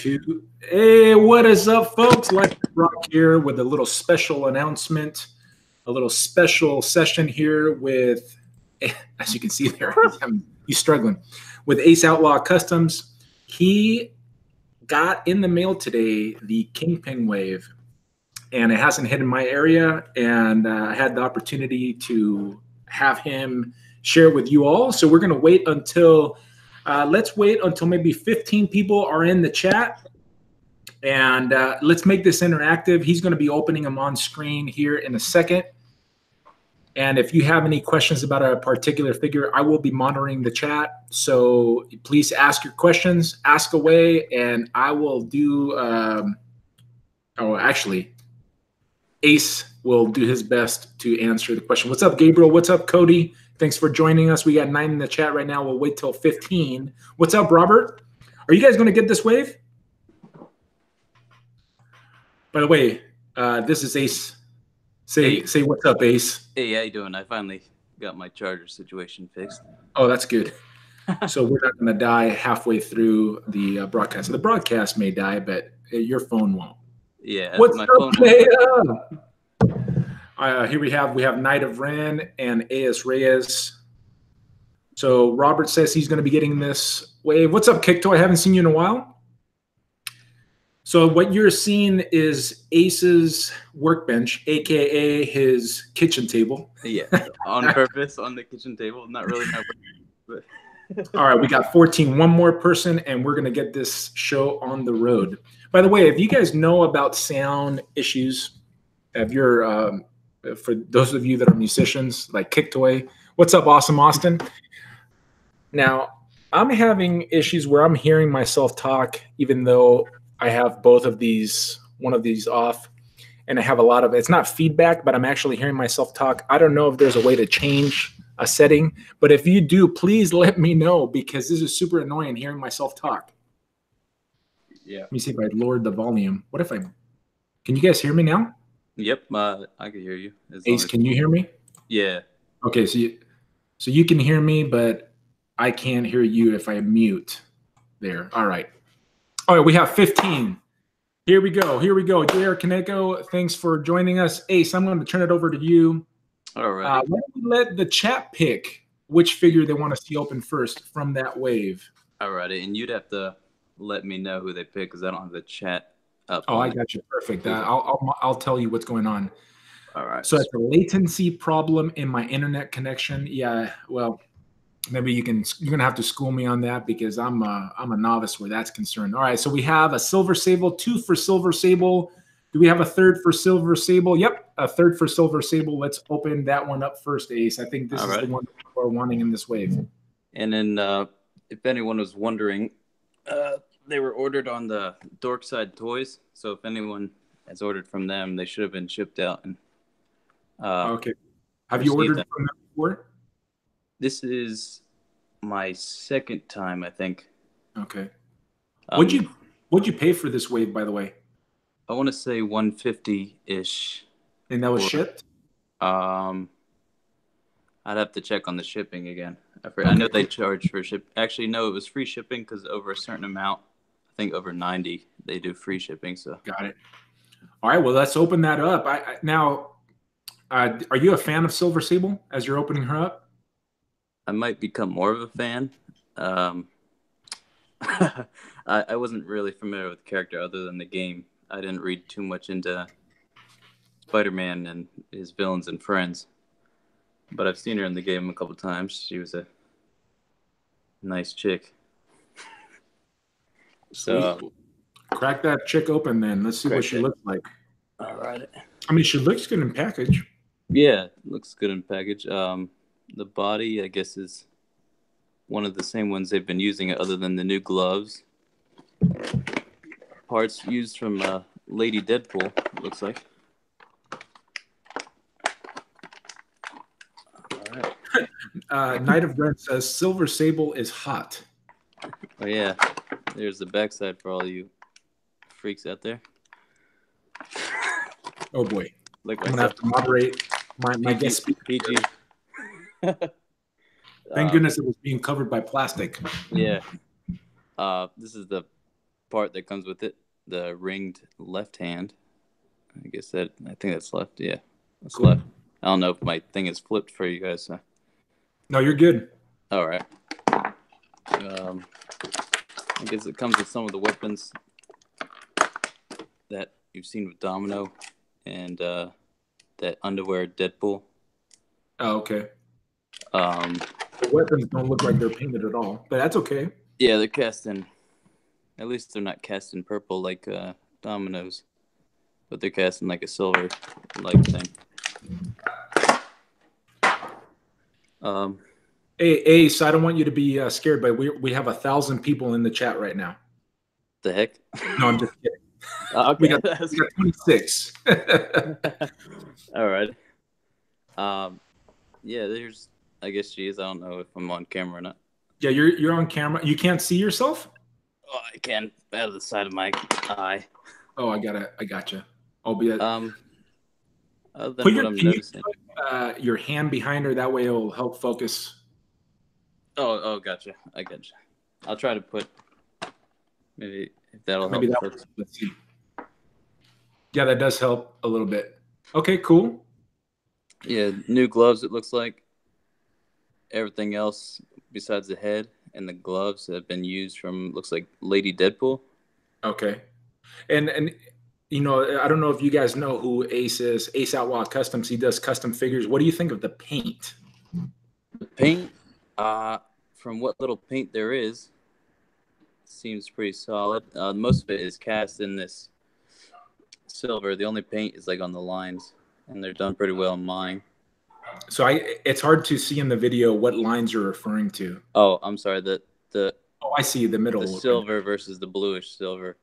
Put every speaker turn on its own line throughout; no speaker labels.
2. Hey, what is up, folks? Like Brock here with a little special announcement, a little special session here with, as you can see there, he's struggling with Ace Outlaw Customs. He got in the mail today the Kingpin wave, and it hasn't hit in my area, and I had the opportunity to have him share it with you all. So we're going to wait until let's wait until maybe 15 people are in the chat, and let's make this interactive. He's going to be opening them on screen here in a second. And if you have any questions about a particular figure, I will be monitoring the chat. So please ask your questions, ask away, and I will do, actually, Ace will do his best to answer the question. What's up, Gabriel? What's up, Cody? Thanks for joining us. We got 9 in the chat right now. We'll wait till 15. What's up, Robert? Are you guys going to get this wave? By the way, this is Ace. Say what's up, Ace.
Hey, how you doing? I finally got my charger situation fixed.
Oh, that's good. So we're not going to die halfway through the broadcast. So the broadcast may die, but your phone won't.
Yeah.
What's
my
up,
phone
here we have Knight of Ren and A.S. Reyes. So Robert says he's going to be getting this wave. What's up, Kickto? I haven't seen you in a while. So what you're seeing is Ace's workbench, a.k.a. his kitchen table.
Yeah, on purpose on the kitchen table. Not really my work, but
All right, we got 14. One more person, and we're going to get this show on the road. By the way, if you guys know about sound issues, if you're for those of you that are musicians like Kicktoy, what's up, Awesome Austin? Now, I'm having issues where I'm hearing myself talk, even though I have both of these, one of these off, and I have a lot of, it's not feedback, but I'm actually hearing myself talk. I don't know if there's a way to change a setting, but if you do, please let me know, because this is super annoying hearing myself talk.
Yeah.
Let me see if I lowered the volume. What if can you guys hear me now?
Yep, I can hear you.
Ace, can you hear me?
Yeah.
Okay, so you can hear me, but I can't hear you if I mute there. All right. All right, we have 15. Here we go. JR Kaneko, thanks for joining us. Ace, I'm going to turn it over to you.
All right.
Let the chat pick which figure they want to see open first from that wave.
All right, and you'd have to let me know who they pick because I don't have the chat up.
Oh, I got you. Perfect. I'll tell you what's going on.
All right.
So it's a latency problem in my internet connection. Yeah, well, maybe you're gonna have to school me on that, because I'm a novice where that's concerned. All right, so we have a Silver Sable, 2 for Silver Sable. Do we have a 3rd for Silver Sable? Yep, a 3rd for Silver Sable. Let's open that one up first, Ace. I think this is the one we're wanting in this wave.
And then, if anyone was wondering, they were ordered on the Dorkside Toys. So if anyone has ordered from them, they should have been shipped out. And
okay, have you ordered from them before?
This is my 2nd time, I think.
Okay. What'd you pay for this wave, by the way?
I want to say $150-ish.
And that was shipped?
I'd have to check on the shipping again. I know they charge for ship. Actually, no, it was free shipping, because over a certain amount, I think over 90, they do free shipping. So
got it. All right, well, let's open that up. Now, are you a fan of Silver Sable as you're opening her up?
I might become more of a fan. I wasn't really familiar with the character other than the game. I didn't read too much into Spider-Man and his villains and friends. But I've seen her in the game a couple times. She was a nice chick. So
crack that chick open then. Let's see what she looks like.
All right.
I mean, she looks good in package.
Yeah, looks good in package. The body, I guess, is one of the same ones they've been using, other than the new gloves. Parts used from Lady Deadpool, it looks like. All right.
Knight of Ren says Silver Sable is hot.
Oh, yeah. There's the backside for all you freaks out there.
Oh, boy.
Like
I'm going to have to moderate my guest speaker.
PG.
Thank goodness it was being covered by plastic.
Yeah. This is the part that comes with it, the ringed left hand. I think that's left. Yeah, that's
Cool.
left. I don't know if my thing is flipped for you guys. So.
No, you're good.
All right. I guess it comes with some of the weapons that you've seen with Domino and that underwear Deadpool.
Oh, okay.
The
weapons don't look like they're painted at all, but that's okay.
Yeah, they're cast in. At least they're not cast in purple like Domino's, but they're cast in like a silver like thing.
Hey, Ace, I don't want you to be scared, but we have 1,000 people in the chat right now.
The heck?
No, I'm just kidding.
Okay.
We got 26.
All right. Yeah, there's. I guess she is. I don't know if I'm on camera or not.
Yeah, you're on camera. You can't see yourself?
Oh, I can out of the side of my eye.
Oh, I gotcha. I'll be at.
Other than what I'm noticing.
Put your hand behind her. That way, it'll help focus.
Oh, gotcha. I gotcha. I'll try to put. Maybe if that'll help.
Let's see. Yeah, that does help a little bit. Okay, cool.
Yeah, new gloves. It looks like. Everything else besides the head and the gloves have been used from, looks like, Lady Deadpool.
Okay. And you know, I don't know if you guys know who Ace is. Ace Outlaw Customs. He does custom figures. What do you think of the paint?
The paint, from what little paint there is, seems pretty solid. Most of it is cast in this silver. The only paint is like on the lines, and they're done pretty well in mine.
So it's hard to see in the video what lines you're referring to.
Oh, I'm sorry.
Oh, I see the middle.
The silver versus the bluish silver.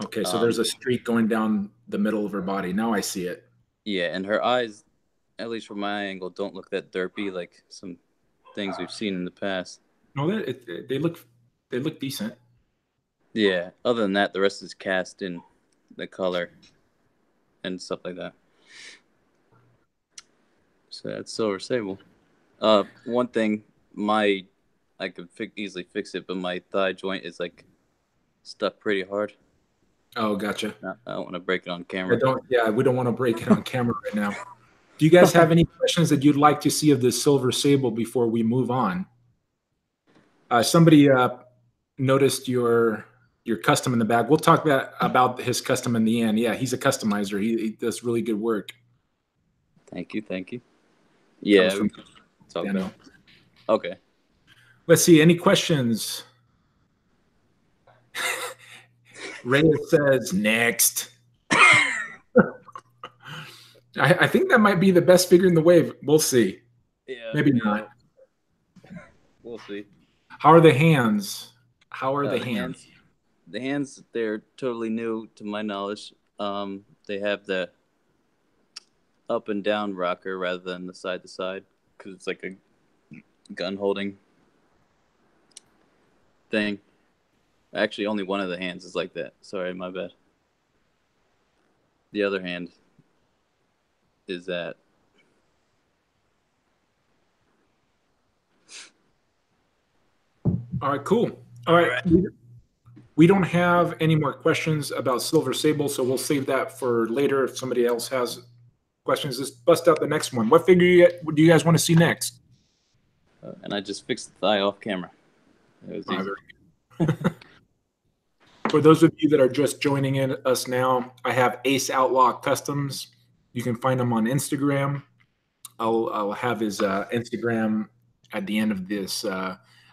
Okay, so there's a streak going down the middle of her body. Now I see it.
Yeah, and her eyes, at least from my angle, don't look that derpy like some things we've seen in the past.
No, they look decent.
Yeah. Other than that, the rest is cast in the color and stuff like that. So that's Silver Sable. One thing, I could easily fix it, but my thigh joint is like stuck pretty hard.
Oh, gotcha.
I don't want to break it on camera.
We don't want to break it on camera right now. Do you guys have any questions that you'd like to see of this Silver Sable before we move on? Somebody noticed your custom in the back. We'll talk about his custom in the end. Yeah, he's a customizer. He does really good work.
Thank you. Yeah, we can talk
Daniel.
about it. Okay.
Let's see. Any questions? Reyes says next. I think that might be the best figure in the wave. We'll see.
Yeah.
Maybe not.
We'll see.
How are the hands? The hands?
The hands, they're totally new to my knowledge. They have the up and down rocker rather than the side to side because it's like a gun holding thing. Actually, only one of the hands is like that. Sorry, my bad. The other hand is that.
All right, cool. All right. We don't have any more questions about Silver Sable, so we'll save that for later if somebody else has questions. Just bust out the next one. What figure do you guys want to see next?
And I just fixed the thigh off camera. It was easy.
For those of you that are just joining in us now, I have Ace Outlaw Customs. You can find him on Instagram. I'll have his Instagram at the end of this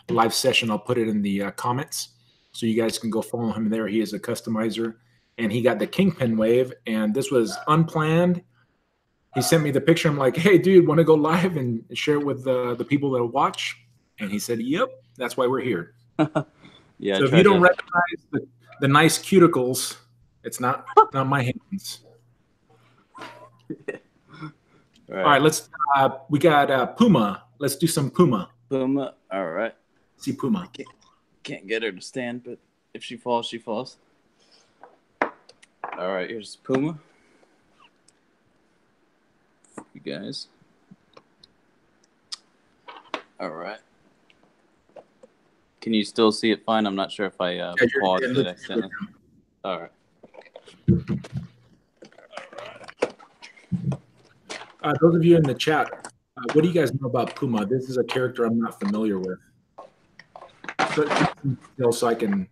live session. I'll put it in the comments so you guys can go follow him there. He is a customizer, and he got the Kingpin wave, and this was unplanned. He sent me the picture. I'm like, hey, dude, want to go live and share it with the people that watch? And he said, yep, that's why we're here.
Yeah.
So if you don't recognize the nice cuticles, it's not my hands. All right, let's. We got Puma. Let's do some Puma.
Puma. All right.
See Puma.
Can't get her to stand, but if she falls, she falls. All right, here's Puma. You guys. All right. Can you still see it fine? I'm not sure if I paused it accidentally. All right.
Those of you in the chat, what do you guys know about Puma? This is a character I'm not familiar with. So I can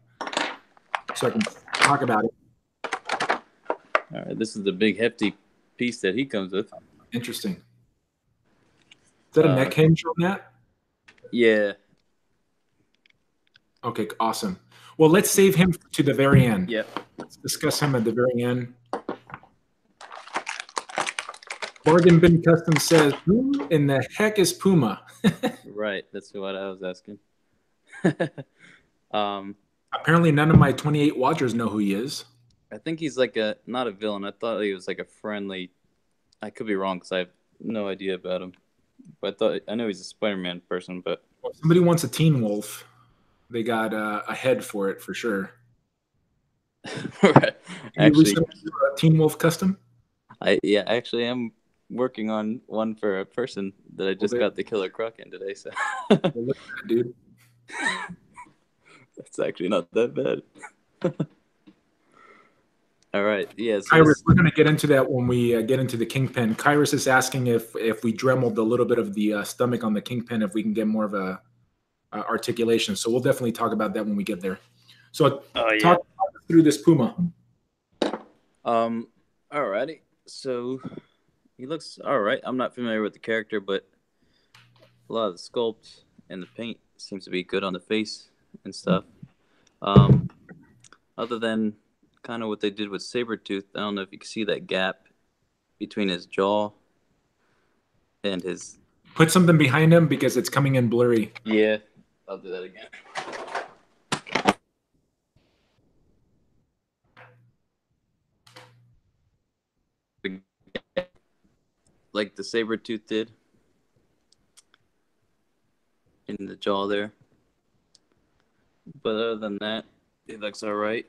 talk about it.
All right. This is the big hefty piece that he comes with.
Interesting. Is that a neck hinge on that?
Yeah.
Okay, awesome. Well, let's save him to the very end.
Yep.
Let's discuss him at the very end. Kingpin Customs says, who in the heck is Puma?
Right. That's what I was asking.
Apparently none of my 28 watchers know who he is.
I think he's like not a villain. I thought he was like a friendly. I could be wrong because I have no idea about him. But I know he's a Spider-Man person. But
if somebody wants a Teen Wolf, they got a head for it for sure.
Right. Actually,
a Teen Wolf custom.
I actually am working on one for a person that I just got the Killer Croc in today. So
look at that, dude.
That's actually not that bad. All right. Yeah. So
Kyrus, we're going to get into that when we get into the Kingpin. Kyrus is asking if we dremeled a little bit of the stomach on the Kingpin, if we can get more of a articulation. So we'll definitely talk about that when we get there. So talk through this Puma.
All righty. So he looks all right. I'm not familiar with the character, but a lot of the sculpt and the paint seems to be good on the face and stuff. Other than kind of what they did with Sabretooth, I don't know if you can see that gap between his jaw and his...
Put something behind him because it's coming in blurry.
Yeah, I'll do that again. Like the Sabretooth did in the jaw there. But other than that, it looks all right.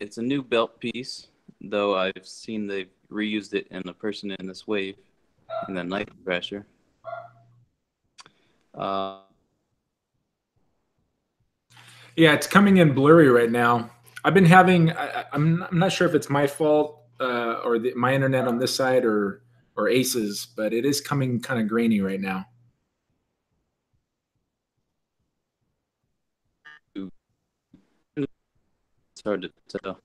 It's a new belt piece, though I've seen they've reused it in the person in this wave, in the Night Thrasher.
Yeah, it's coming in blurry right now. I've been having, I'm not sure if it's my fault or my internet on this side or Ace's, but it is coming kind of grainy right now.
It's hard to tell.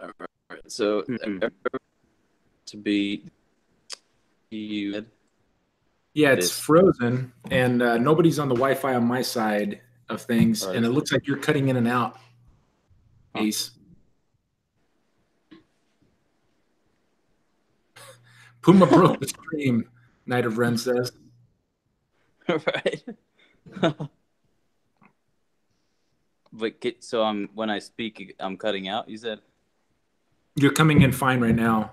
All right. So to be you.
Yeah, it's frozen, and nobody's on the Wi-Fi on my side of things, and it looks like you're cutting in and out, Ace. Puma broke the stream, Night of Ren says.
Right. But so when I speak, I'm cutting out, you said?
You're coming in fine right now.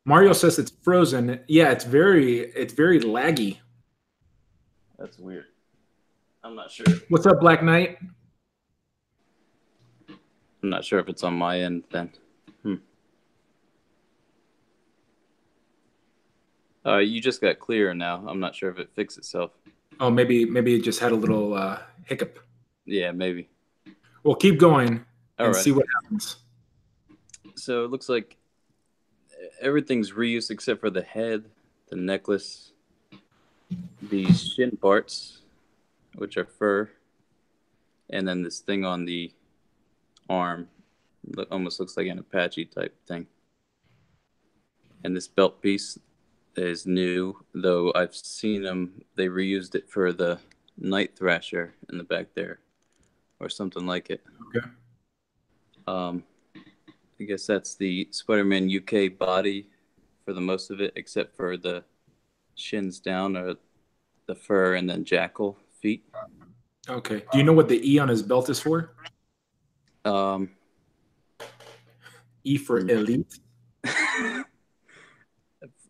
Mario says it's frozen. Yeah, it's very laggy.
That's weird. I'm not sure.
What's up, Black Knight?
I'm not sure if it's on my end then. You just got clearer now. I'm not sure if it fixed itself.
Oh, maybe it just had a little hiccup.
Yeah, maybe.
Well, keep going and see what happens.
So it looks like everything's reused except for the head, the necklace, the shin parts, which are fur, and then this thing on the arm. Almost looks like an Apache type thing. And this belt piece is new, though I've seen them. They reused it for the Night Thrasher in the back there, or something like it.
Okay.
I guess that's the Spider-Man UK body for the most of it, except for the shins down or the fur and then jackal feet.
Okay. Do you know what the E on his belt is for? E for elite.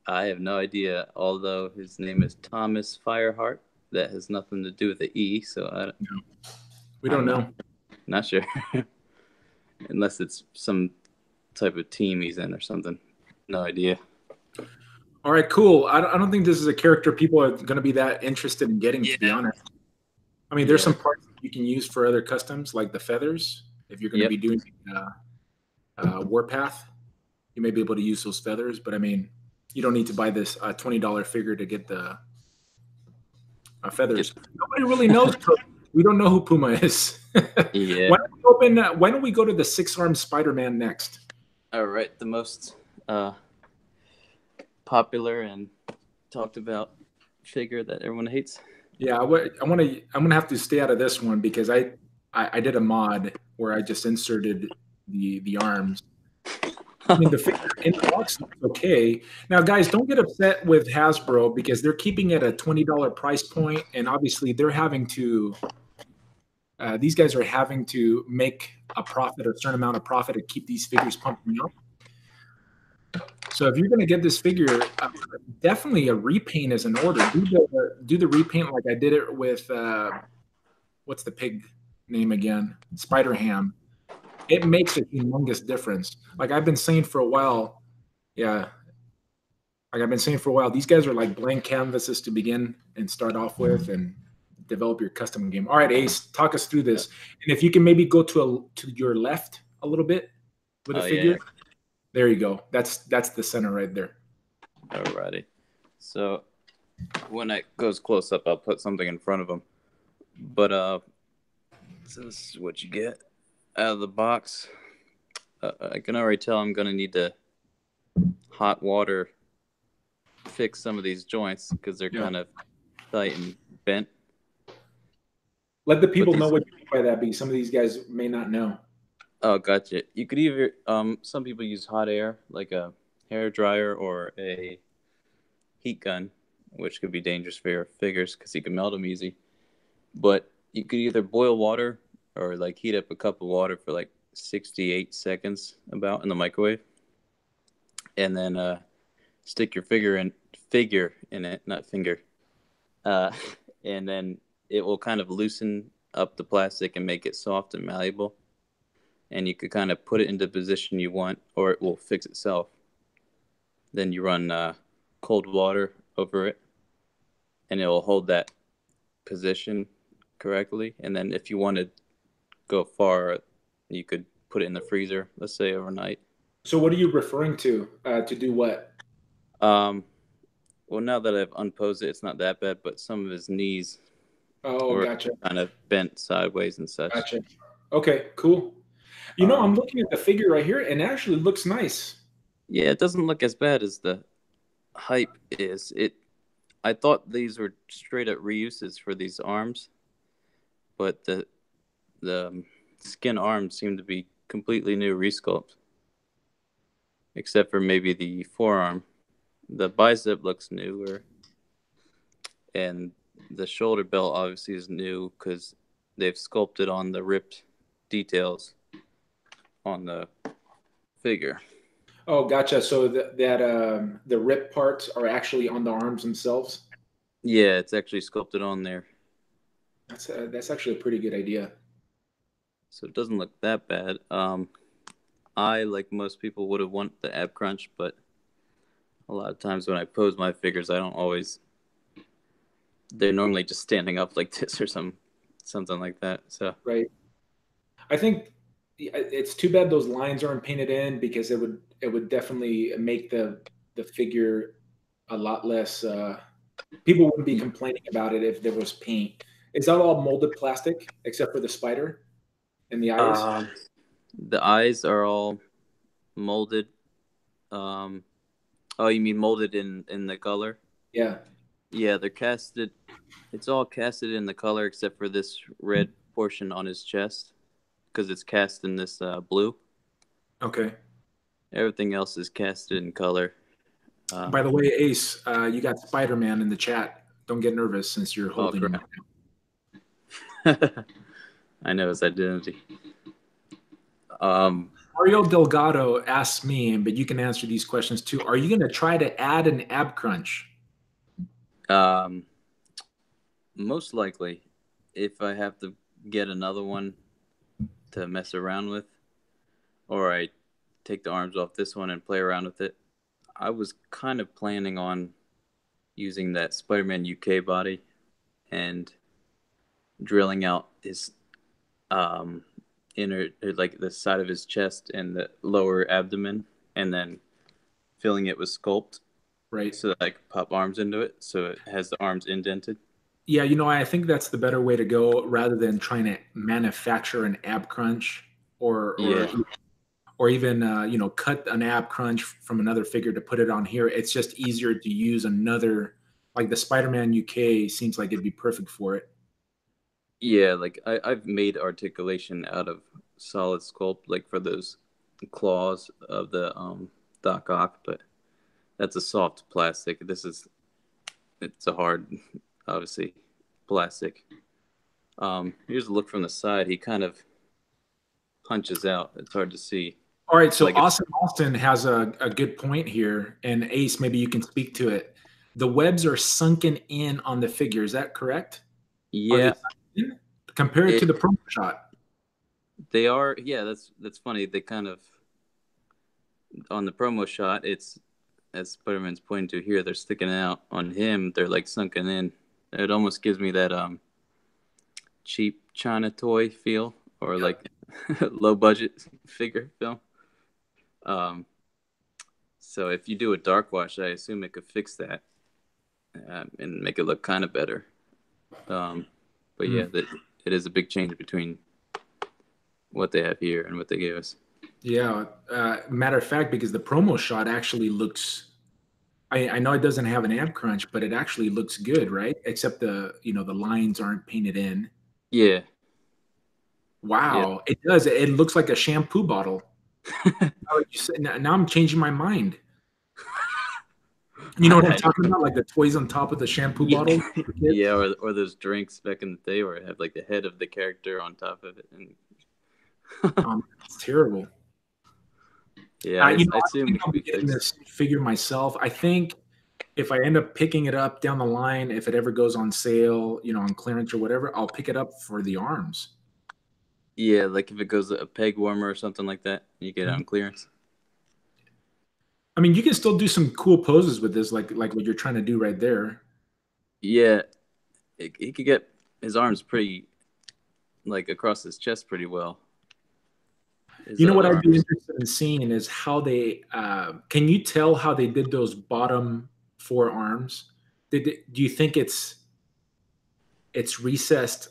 I have no idea, although his name is Thomas Fireheart. That has nothing to do with the E, so
we don't know.
Not sure. Unless it's some type of team he's in or something. No idea.
All right, cool. I don't think this is a character people are going to be that interested in getting, to be
Yeah.
honest. I mean, there's
Yeah.
some parts you can use for other customs, like the feathers. If you're going to
Yep.
be doing Warpath, you may be able to use those feathers. But I mean, you don't need to buy this $20 figure to get the feathers. Nobody really knows. We don't know who Puma is.
Yeah.
Why don't we go to the six-armed Spider-Man next?
All right. The most popular and talked about figure that everyone hates.
Yeah, I'm gonna have to stay out of this one because I did a mod where I just inserted the arms. I mean, the figure in the box looks okay. Now, guys, don't get upset with Hasbro because they're keeping it a $20 price point, and obviously they're having to. These guys are having to make a profit, a certain amount of profit, to keep these figures pumping up. So if you're going to get this figure, definitely a repaint is in order. Do the repaint like I did it with what's the pig name again? Spider Ham. It makes a humongous difference. Like I've been saying for a while, yeah. Like I've been saying for a while, these guys are like blank canvases to begin and start off with, and develop your custom game. All right, Ace, talk us through this, and if you can maybe go to your left a little bit with a figure.
Yeah.
There you go. That's the center right there.
Alrighty. So when it goes close up, I'll put something in front of them. But so this is what you get out of the box. I can already tell I'm gonna need to hot water fix some of these joints because they're kind of tight and bent.
Let the people know what you mean by that, because some of these guys may not know.
Oh, gotcha. You could either some people use hot air, like a hair dryer or a heat gun, which could be dangerous for your figures because you can melt them easy. But you could either boil water or like heat up a cup of water for like 68 seconds about in the microwave, and then stick your figure in it, not finger, and then it will kind of loosen up the plastic and make it soft and malleable. And you could kind of put it into the position you want, or it will fix itself. Then you run cold water over it, and it will hold that position correctly. And then if you want to go far, you could put it in the freezer, let's say overnight.
So what are you referring to do what?
Well, now that I've unposed it, it's not that bad, but some of his knees were
Gotcha.
kind of bent sideways and such.
Gotcha. Okay, cool. I'm looking at the figure right here, and it actually looks nice.
Yeah, it doesn't look as bad as the hype is. I thought these were straight up reuses for these arms, but the skin arms seem to be completely new resculpt, except for maybe the forearm. The bicep looks newer, and the shoulder belt obviously is new because they've sculpted on the ripped details on the figure.
Oh, gotcha. So the rip parts are actually on the arms themselves.
Yeah, it's actually sculpted on there.
That's actually a pretty good idea.
So it doesn't look that bad. I, like most people, would have wanted the ab crunch, but a lot of times when I pose my figures, I don't always. They're normally just standing up like this or something like that. So
right. I think it's too bad those lines aren't painted in, because it would definitely make the figure a lot less. People wouldn't be complaining about it if there was paint. Is that all molded plastic except for the spider and the eyes?
The eyes are all molded. Oh, you mean molded in the color?
Yeah.
Yeah, they're casted. It's all casted in the color except for this red portion on his chest, because it's cast in this blue.
Okay.
Everything else is casted in color.
By the way, Ace, you got Spider-Man in the chat. Don't get nervous since you're holding him.
I know his identity.
Mario Delgado asks me, but you can answer these questions too. Are you going to try to add an ab crunch?
Most likely, if I have to get another one to mess around with, or I take the arms off this one and play around with it, I was kind of planning on using that Spider-Man UK body and drilling out his inner, like the side of his chest and the lower abdomen, and then filling it with sculpt,
Right.
so that I could pop arms into it, so it has the arms indented.
Yeah, I think that's the better way to go rather than trying to manufacture an ab crunch or
Yeah,
even cut an ab crunch from another figure to put it on here. It's just easier to use another, like the Spider-Man UK seems like it'd be perfect for it.
yeah. Like I've made articulation out of solid sculpt, like for those claws of the Doc Ock, but that's a soft plastic. It's a hard, obviously, plastic. Here's a look from the side. He kind of punches out. It's hard to see.
All right, so
Like
Austin Austin has a good point here, and Ace, maybe you can speak to it. The webs are sunken in on the figure. Is that correct? Are they
yeah,
sunken in? Compare it to
it
the promo shot?
they are. Yeah, that's funny. They kind of on the promo shot. It's as Spider-Man's pointing to here. They're sticking out. On him, they're like sunken in. It almost gives me that cheap China toy feel, or
Yep.
like low budget figure film. Um, so if you do a dark wash, I assume it could fix that and make it look kind of better. But yeah, that it is a big change between what they have here and what they gave us.
Yeah. Matter of fact, because the promo shot actually looks, I know it doesn't have an ab crunch, but it actually looks good, right? Except the lines aren't painted in.
Yeah, yeah.
Wow, it does. It looks like a shampoo bottle. Now I'm changing my mind. You know what I'm talking about? Like the toys on top of the shampoo
Yeah,
bottle for kids?
yeah, or those drinks back in the day where it had like the head of the character on top of it, and
It's terrible.
yeah, I
I
assume
think
it
I'll
could
be
be
getting
fixed.
this figure myself. I think if I end up picking it up down the line, if it ever goes on sale, on clearance or whatever, I'll pick it up for the arms.
Yeah, like if it goes a peg warmer or something like that, you get it
Mhm.
on clearance.
I mean, you can still do some cool poses with this, like what you're trying to do right there.
Yeah, he could get his arms pretty like across his chest pretty well. His
You know what
other
I'd be
arms.
interested in seeing is how they can you tell how they did those bottom four arms? Do you think it's recessed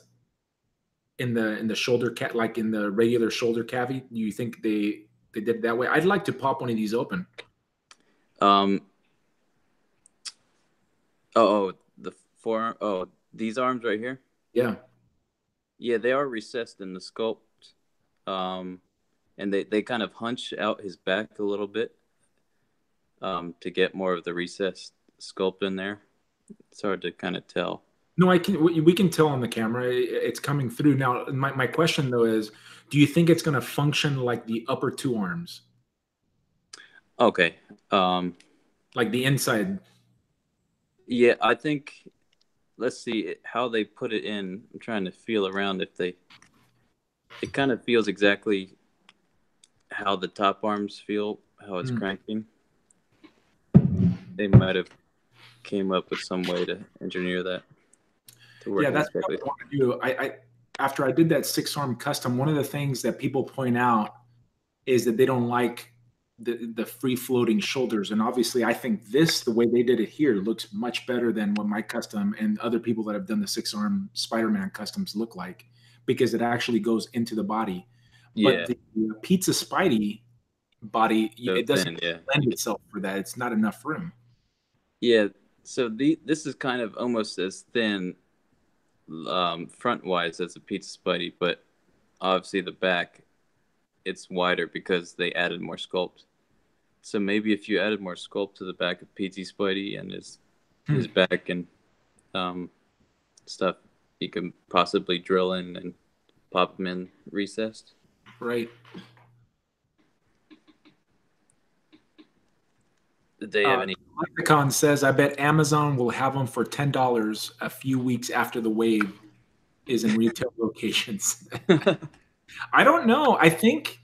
in the shoulder like in the regular shoulder cavity? Do you think they did it that way? I'd like to pop one of these open.
Um. The forearm. Oh, these arms right here.
Yeah.
Yeah, they are recessed in the sculpt. Um, and they kind of hunch out his back a little bit. To get more of the recessed sculpt in there. It's hard to kind of tell.
No, we can tell on the camera. It's coming through. Now, my question though is, do you think it's going to function like the upper two arms?
Okay. Um,
Like the inside?
yeah, I think let's see how they put it in. I'm trying to feel around if they. It kind of feels exactly how the top arms feel, how it's
Mm.
cranking. They might have came up with some way to engineer that to work
Yeah, that's what
exactly.
I want to do. After I did that six-arm custom, one of the things that people point out is that they don't like the free-floating shoulders. And obviously, I think the way they did it here, looks much better than what my custom and other people that have done the six-arm Spider-Man customs look like, because it actually goes into the body. But
Yeah,
the Pizza Spidey body,
so
it doesn't
thin. Yeah,
lend itself for that. It's not enough room.
yeah. So this is kind of almost as thin front wise as a Pizza Spidey, but obviously the back it's wider because they added more sculpt. So maybe if you added more sculpt to the back of PT Spidey and his back and um, stuff, you can possibly drill in and pop them in recessed.
Right.
Did they have any?
Lexicon says, I bet Amazon will have them for $10 a few weeks after the wave is in retail locations. I don't know. I think,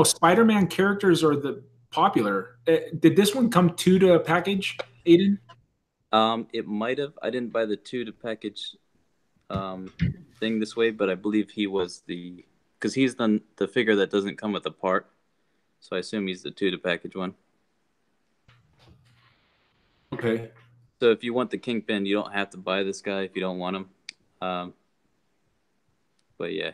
Spider-Man characters are the popular. Did this one come two to a package, Aiden?
It might have. I didn't buy the 2 to package thing this way, but I believe he was because he's the figure that doesn't come with a part. So I assume he's the 2 to package one.
Okay.
So if you want the Kingpin, you don't have to buy this guy if you don't want him. But yeah.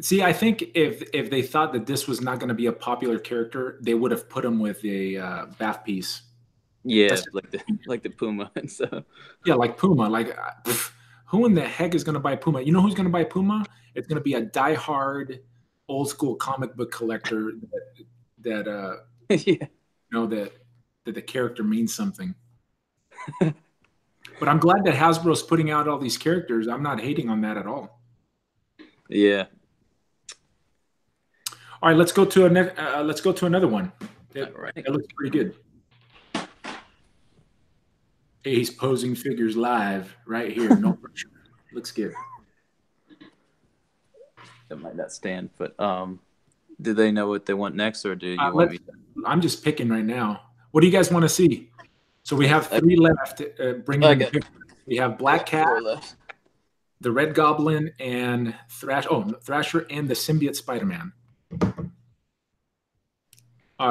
See, I think if they thought that this was not going to be a popular character, they would have put him with a BAF piece.
Yeah, like the Puma and stuff.
Yeah, like Puma. Like, who in the heck is going to buy Puma? You know who's going to buy Puma? It's going to be a diehard, old school comic book collector that
yeah.
that the character means something. But I'm glad that Hasbro's putting out all these characters. I'm not hating on that at all.
Yeah.
All right, let's go to another one. That looks pretty good. Ace posing figures live right here. No pressure. Looks good.
It might not stand, but do they know what they want next, or do you want me?
I'm just picking right now. What do you guys want to see? So we have 3 left. We have Black Cat, the Red Goblin, and Thrasher, and the Symbiote Spider-Man.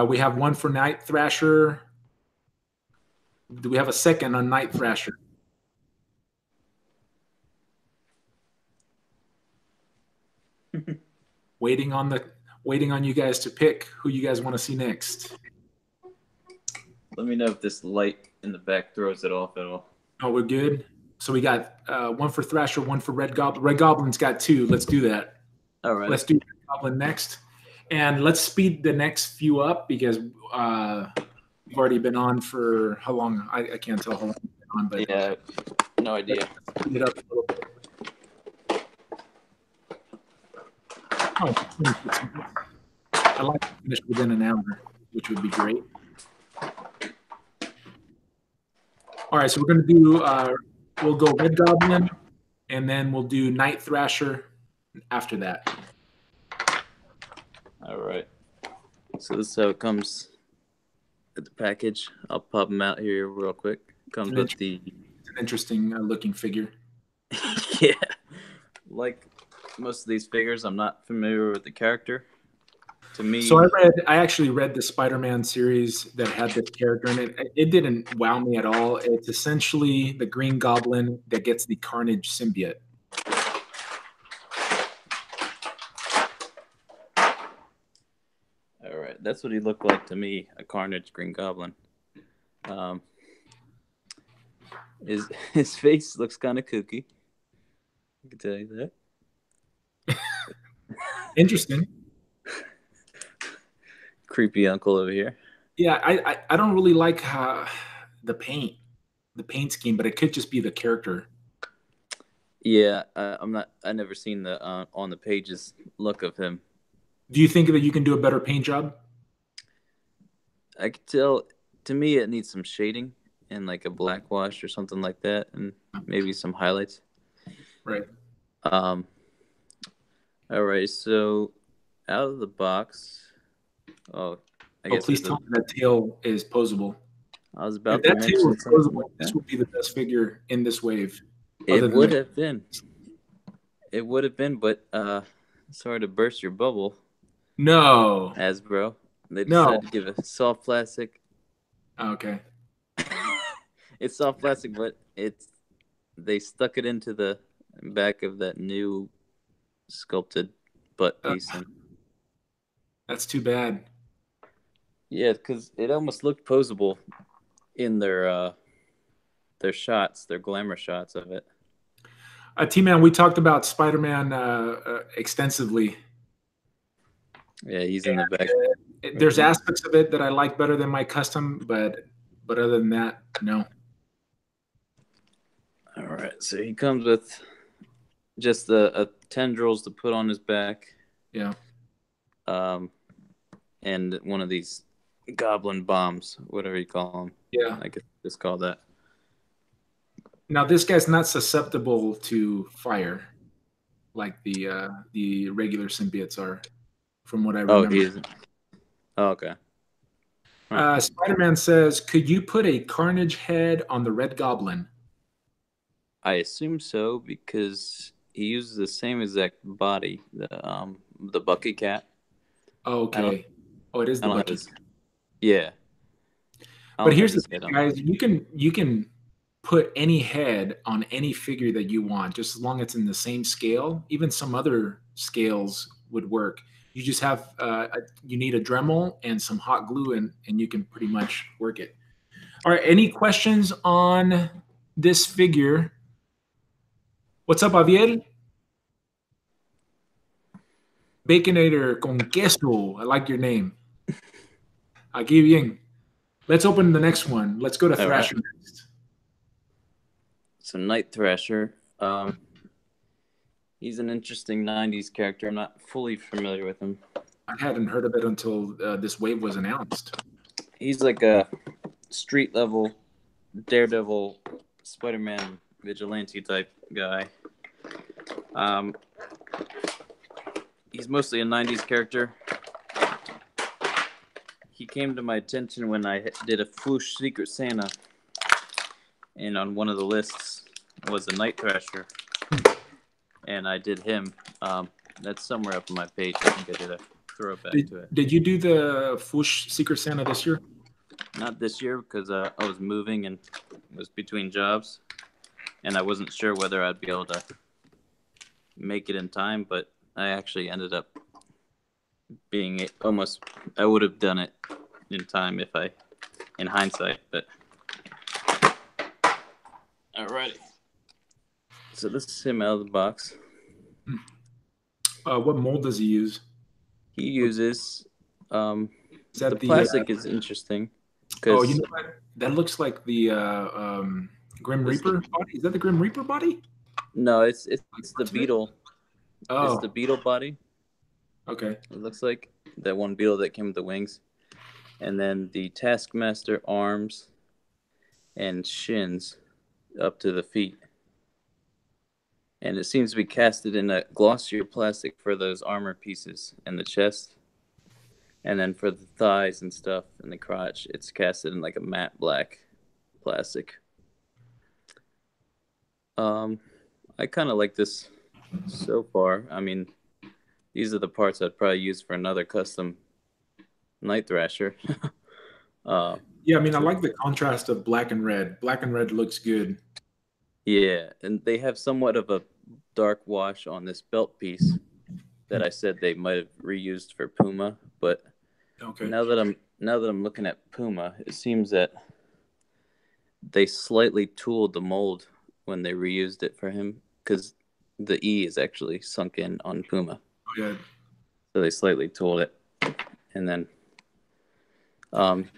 We have one for Night Thrasher. Do we have a second on Night Thrasher? Waiting on you guys to pick who you guys want to see next.
Let me know if this light in the back throws it off at all.
Oh, we're good. So we got one for Thrasher, one for Red Goblin. Red Goblin's got 2. Let's do that.
All right.
Let's do Red Goblin next. And let's speed the next few up because we've already been on for how long? I can't tell how long we've been on, but
yeah, no idea.
Speed it up a little bit. I like to finish within an hour, which would be great. All right, so we're going to do, we'll go Red Goblin, and then we'll do Night Thrasher after that.
All right. So this is how it comes at the package. I'll pop them out here real quick. Comes with
It's an interesting looking figure.
Yeah. Like most of these figures, I'm not familiar with the character. To me,
so I actually read the Spider-Man series that had this character in it. It didn't wow me at all. It's essentially the Green Goblin that gets the Carnage symbiote.
All right, that's what he looked like to me, a Carnage Green Goblin. His face looks kind of kooky. I can tell you that.
Interesting.
Creepy uncle over here.
Yeah, I don't really like the paint scheme, but it could just be the character.
Yeah, I never seen the on the pages look of him.
Do you think that you can do a better paint job?
I could tell. To me, it needs some shading and like a black wash or something like that, and maybe some highlights.
Right.
All right. So out of the box. Oh, I guess.
Please tell me that tail is posable.
I was about
if
to
that
mention
tail was posable,
like
this would be the best figure in this wave.
It would have been. It would have been, but sorry to burst your bubble.
No.
Hasbro. They decided to give a soft plastic.
Okay.
It's soft plastic, but they stuck it into the back of that new sculpted butt piece.
That's too bad.
Yeah, because it almost looked posable in their shots, their glamour shots of it.
T-Man, we talked about Spider-Man extensively.
Yeah, he's in the back.
There's aspects of it that I like better than my custom, but other than that, no.
All right, so he comes with just a tendrils to put on his back.
Yeah.
And one of these goblin bombs, whatever you call them.
Yeah.
I guess just call that.
Now this guy's not susceptible to fire like the regular symbiotes are, from what I remember.
Oh, he isn't. Oh, okay.
Spider-Man says, could you put a Carnage head on the Red Goblin?
I assume so because he uses the same exact body, the Bucky cat.
Okay. Oh, it is
I
the
don't have
Bucky.
his. Yeah. I
But
don't have
here's the
his
thing,
head on.
guys. You can put any head on any figure that you want, just as long as it's in the same scale. Even some other scales would work. You just have you need a Dremel and some hot glue, and you can pretty much work it. All right. Any questions on this figure? What's up, Javier? Baconator con queso. I like your name. Aquí bien. Let's open the next one. Let's go to
All
Thrasher
right.
next.
So Night Thrasher. He's an interesting '90s character. I'm not fully familiar with him.
I hadn't heard of it until this wave was announced.
He's like a street level Daredevil, Spider-Man, vigilante type guy. He's mostly a '90s character. He came to my attention when I did a Flush Secret Santa, and on one of the lists was a Night Thrasher, and I did him. That's somewhere up on my page. I think I did a throwback to it.
Did you do the Flush Secret Santa this year?
Not this year because I was moving and was between jobs, and I wasn't sure whether I'd be able to make it in time, but I actually ended up being almost. I would have done it in time if I, in hindsight, but alrighty. So this is him out of the box.
What mold does he use?
He uses.
Is that
the plastic is interesting.
Oh, you know what? That looks like the Grim Reaper body. Is that the Grim Reaper body?
No, it's the Beetle.
Oh,
it's the Beetle body.
Okay.
It looks like that one Beetle that came with the wings, and then the Taskmaster arms and shins up to the feet. And it seems to be casted in a glossier plastic for those armor pieces and the chest. And then for the thighs and stuff and the crotch, it's casted in like a matte black plastic. I kind of like this so far. I mean, these are the parts I'd probably use for another custom Night Thrasher.
Yeah, I mean, I like the contrast of black and red. Black and red looks good.
Yeah, and they have somewhat of a dark wash on this belt piece that I said they might have reused for Puma, but
Okay.
now that I'm looking at Puma, it seems that they slightly tooled the mold when they reused it for him because the E is actually sunk in on Puma.
Oh, yeah.
So they slightly tooled it, and then
Red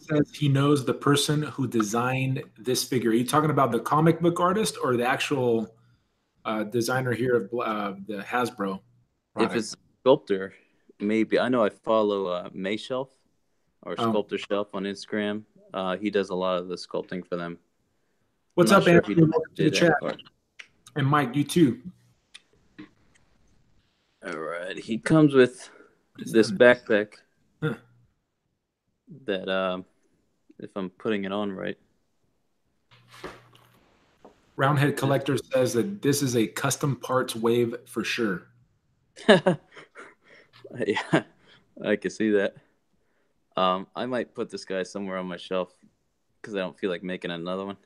says he knows the person who designed this figure. Are you talking about the comic book artist or the actual designer here of the Hasbro product?
If it's a sculptor, maybe. I know I follow May Shelf or Sculptor Shelf on Instagram. He does a lot of the sculpting for them.
What's up, Anthony? Welcome to the chat. And Mike, you too.
All right. He comes with this backpack that, if I'm putting it on right.
Roundhead Collector says that this is a custom parts wave for sure.
Yeah, I can see that. I might put this guy somewhere on my shelf because I don't feel like making another one.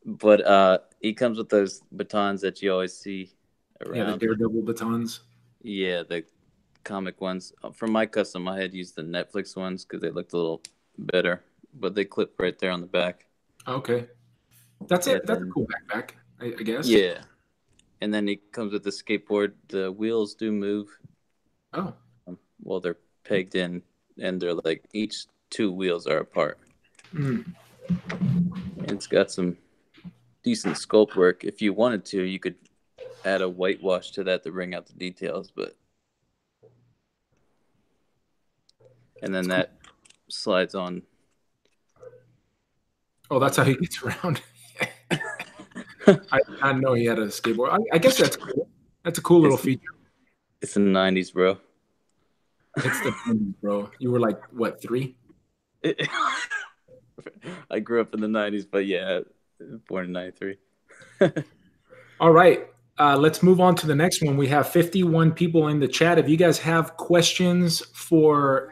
But he comes with those batons that you always see around.
Yeah, the Daredevil batons.
Yeah, the comic ones. For my custom, I had used the Netflix ones because they looked a little better, but they clip right there on the back.
Okay, that's a cool backpack, I guess.
Yeah, and then he comes with the skateboard. The wheels do move.
Oh.
Well, they're pegged in, and they're like each two wheels are apart. It's got some decent sculpt work. If you wanted to, you could add a whitewash to that to bring out the details, but and then that slides on.
Oh, that's how he gets around. I didn't know he had a skateboard. I guess that's cool. That's a cool little feature.
It's in the '90s, bro.
It's the 90s, bro. You were like, what, 3?
I grew up in the 90s, but yeah, born in 93.
All right. Let's move on to the next one. We have 51 people in the chat. If you guys have questions for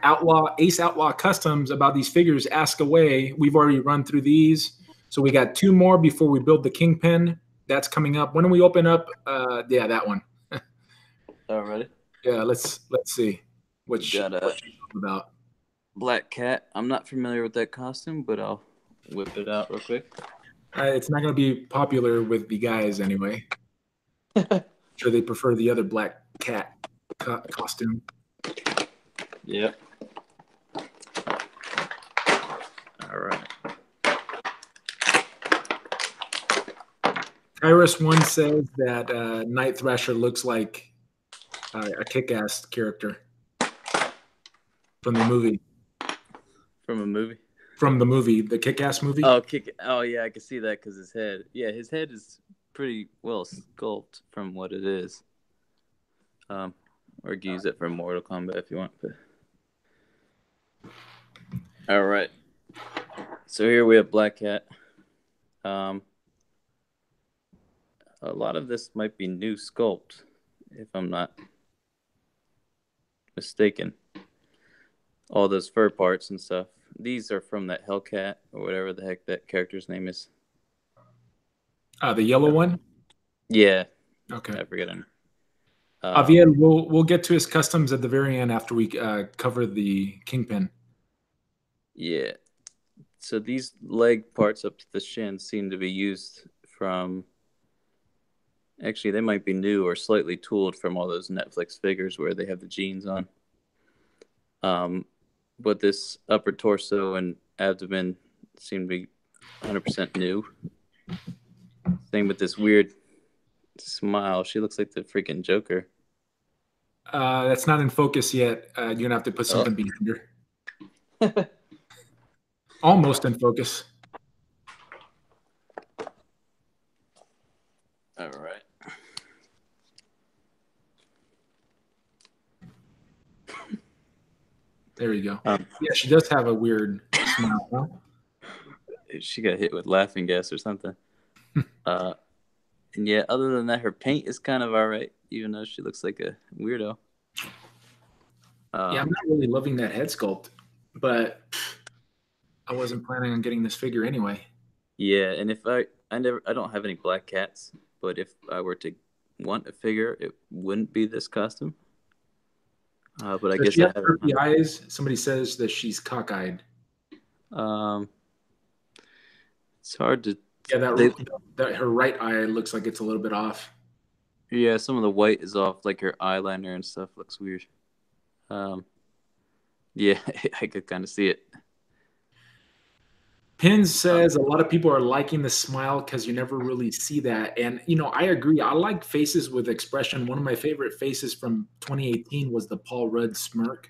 Ace Outlaw Customs about these figures, ask away. We've already run through these. So we got 2 more before we build the Kingpin. That's coming up. When do we open up? Yeah, that one.
Alrighty.
Yeah, let's see what
Got a
about.
Black Cat. I'm not familiar with that costume, but I'll whip it out real quick.
It's not going to be popular with the guys anyway. Sure, they prefer the other Black Cat costume.
Yep. All right.
Iris1 says that Night Thrasher looks like a kick-ass character from the movie.
From a movie?
From the movie, the Kick-Ass movie.
Oh, yeah, I can see that because his head. Yeah, his head is pretty well sculpted from what it is. Or you can use it for Mortal Kombat if you want. But... All right. So here we have Black Cat. A lot of this might be new sculpt, if I'm not mistaken. All those fur parts and stuff. These are from that Hellcat or whatever the heck that character's name is.
The yellow one?
Yeah.
Okay.
I forget him.
Javier, we'll get to his customs at the very end after we cover the Kingpin.
Yeah. So these leg parts up to the shin seem to be used from... Actually, they might be new or slightly tooled from all those Netflix figures where they have the jeans on. But this upper torso and abdomen seem to be 100% new. Same with this weird smile. She looks like the freaking Joker.
That's not in focus yet. You're going to have to put something behind her. Almost in focus.
All right.
There you go. Yeah, she does have a weird smile. Huh?
She got hit with laughing gas or something. And yeah, other than that, her paint is kind of all right, even though she looks like a weirdo.
Yeah, I'm not really loving that head sculpt, but I wasn't planning on getting this figure anyway.
Yeah, and if I don't have any Black Cats, but if I were to want a figure, it wouldn't be this costume. But I guess
she has perky eyes. Somebody says that she's cockeyed.
It's hard to.
Yeah, that her right eye looks like it's a little bit off.
Yeah, some of the white is off, like her eyeliner and stuff looks weird. Yeah, I could kind of see it.
Pins says a lot of people are liking the smile because you never really see that. And, I agree. I like faces with expression. One of my favorite faces from 2018 was the Paul Rudd smirk.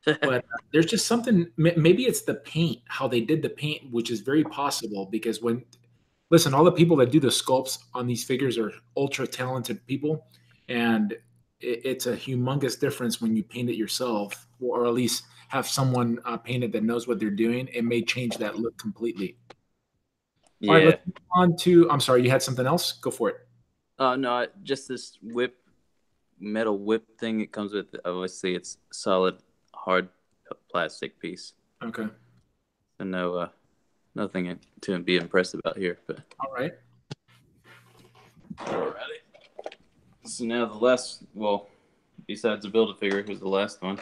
But there's just something, maybe it's the paint, how they did the paint, which is very possible because listen, all the people that do the sculpts on these figures are ultra talented people. And it's a humongous difference when you paint it yourself, or at least have someone paint it that knows what they're doing. It may change that look completely.
Yeah.
All right, let's move on to, I'm sorry, you had something else? Go for it.
No, just this metal whip thing it comes with. Obviously, it's solid, hard plastic piece.
Okay.
So no, nothing to be impressed about here. But
all right.
Alrighty. So now the last, besides the Build-A-Figure, here's the last one.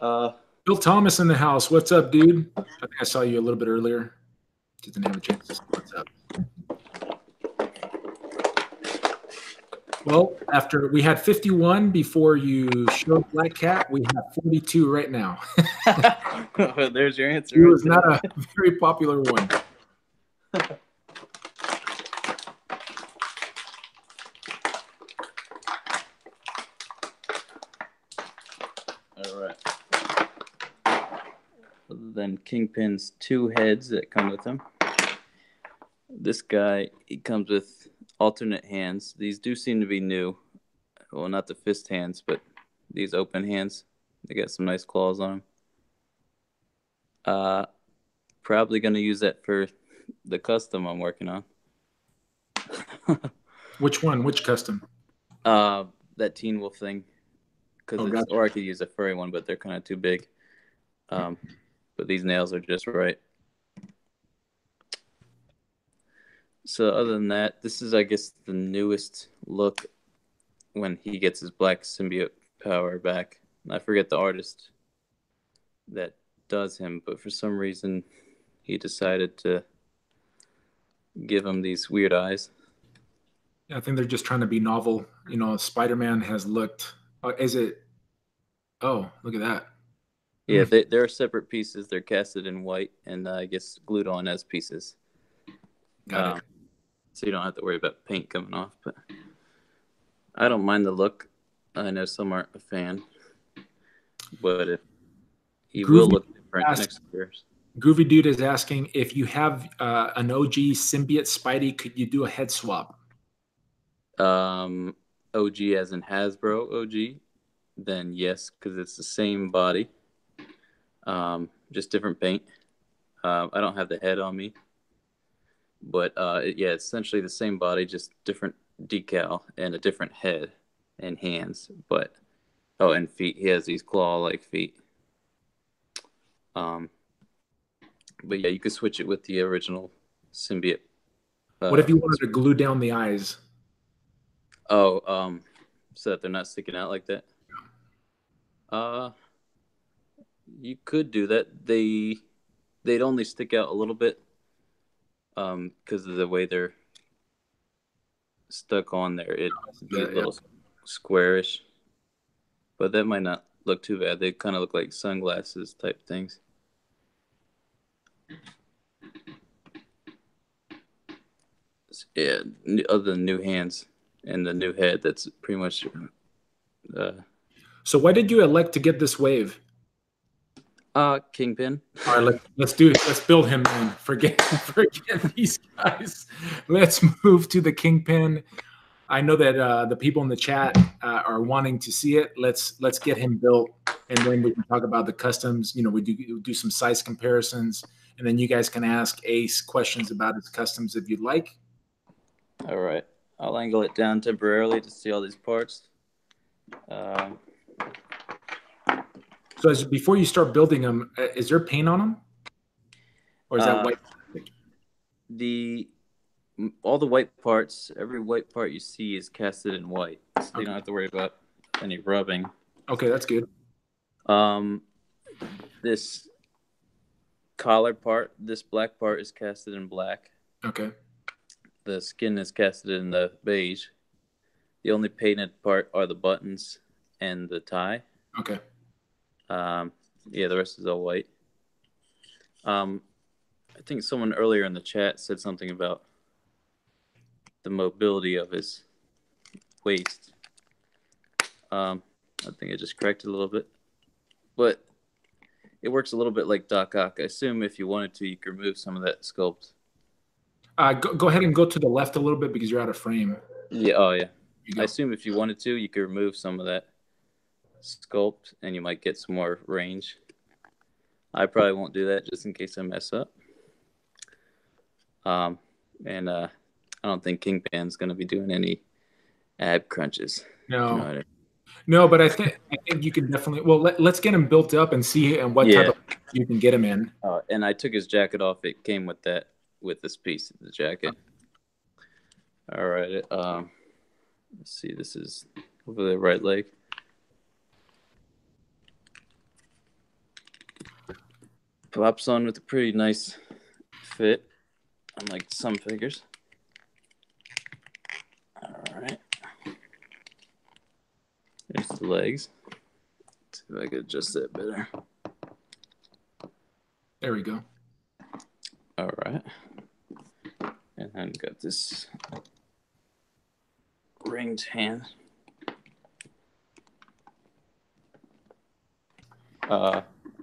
Bill Thomas in the house. What's up, dude? I think I saw you a little bit earlier. Didn't have a chance to say what's up. Well, after we had 51 before you showed Black Cat, we have 42 right now.
There's your answer.
It was not a very popular one.
All right. Other than Kingpin's 2 heads that come with him, this guy, he comes with alternate hands. These do seem to be new. Well, not the fist hands, but these open hands. They got some nice claws on them. Probably gonna use that for the custom I'm working on.
Which one? Which custom?
That Teen Wolf thing.
Gotcha.
Or I could use a furry one, but they're kind of too big. But these nails are just right. So other than that, this is, I guess, the newest look when he gets his black symbiote power back. I forget the artist that does him, but for some reason he decided to give him these weird eyes.
Yeah, I think they're just trying to be novel. You know, Spider-Man has looked. Is it? Oh, look at that.
Yeah, they're separate pieces. They're casted in white and I guess glued on as pieces.
Got it.
So you don't have to worry about paint coming off. But I don't mind the look. I know some aren't a fan, but he will look different next year.
Groovy Dude is asking if you have an OG symbiote Spidey, could you do a head swap?
OG as in Hasbro OG, then yes, because it's the same body, just different paint. I don't have the head on me, but yeah, it's essentially the same body, just different decal and a different head and hands. But and feet. He has these claw-like feet. But yeah, you could switch it with the original symbiote.
What if you wanted to glue down the eyes?
Oh, so that they're not sticking out like that. You could do that. They'd only stick out a little bit, because of the way they're stuck on there. It'd be a little squarish, but that might not look too bad. They kind of look like sunglasses type things. Yeah, other than new hands and the new head, that's pretty much.
So why did you elect to get this wave?
Kingpin.
All right, let's do it. Let's build him, man. Forget these guys. Let's move to the Kingpin. I know that the people in the chat are wanting to see it. Let's get him built, and then we can talk about the customs. You know, we do some size comparisons, and then you guys can ask Ace questions about his customs if you'd like.
All right, I'll angle it down temporarily to see all these parts.
So before you start building them, is there paint on them, or is that white?
All the white parts, every white part you see is casted in white, so you don't have to worry about any rubbing.
Okay, that's good.
This collar part, this black part is casted in black.
Okay.
The skin is casted in the beige. The only painted part are the buttons and the tie.
Okay.
Yeah, the rest is all white. I think someone earlier in the chat said something about the mobility of his waist. I think I just corrected a little bit, but it works a little bit like Doc Ock. I assume if you wanted to, you could remove some of that sculpt.
Go ahead and go to the left a little bit because you're out of frame.
Yeah. Oh, yeah. I assume if you wanted to, you could remove some of that sculpt, and you might get some more range. I probably won't do that just in case I mess up. And I don't think Kingpin's going to be doing any ab crunches.
No.
You know what I mean?
No, but I think you can definitely. Well, let's get him built up and see and what type of you can get him in.
And I took his jacket off. It came with this piece of the jacket. All right. Let's see. This is over the right leg. Pops on with a pretty nice fit, unlike some figures. All right. There's the legs. Let's see if I can adjust that better.
There we go.
All right. And then got this ringed hand.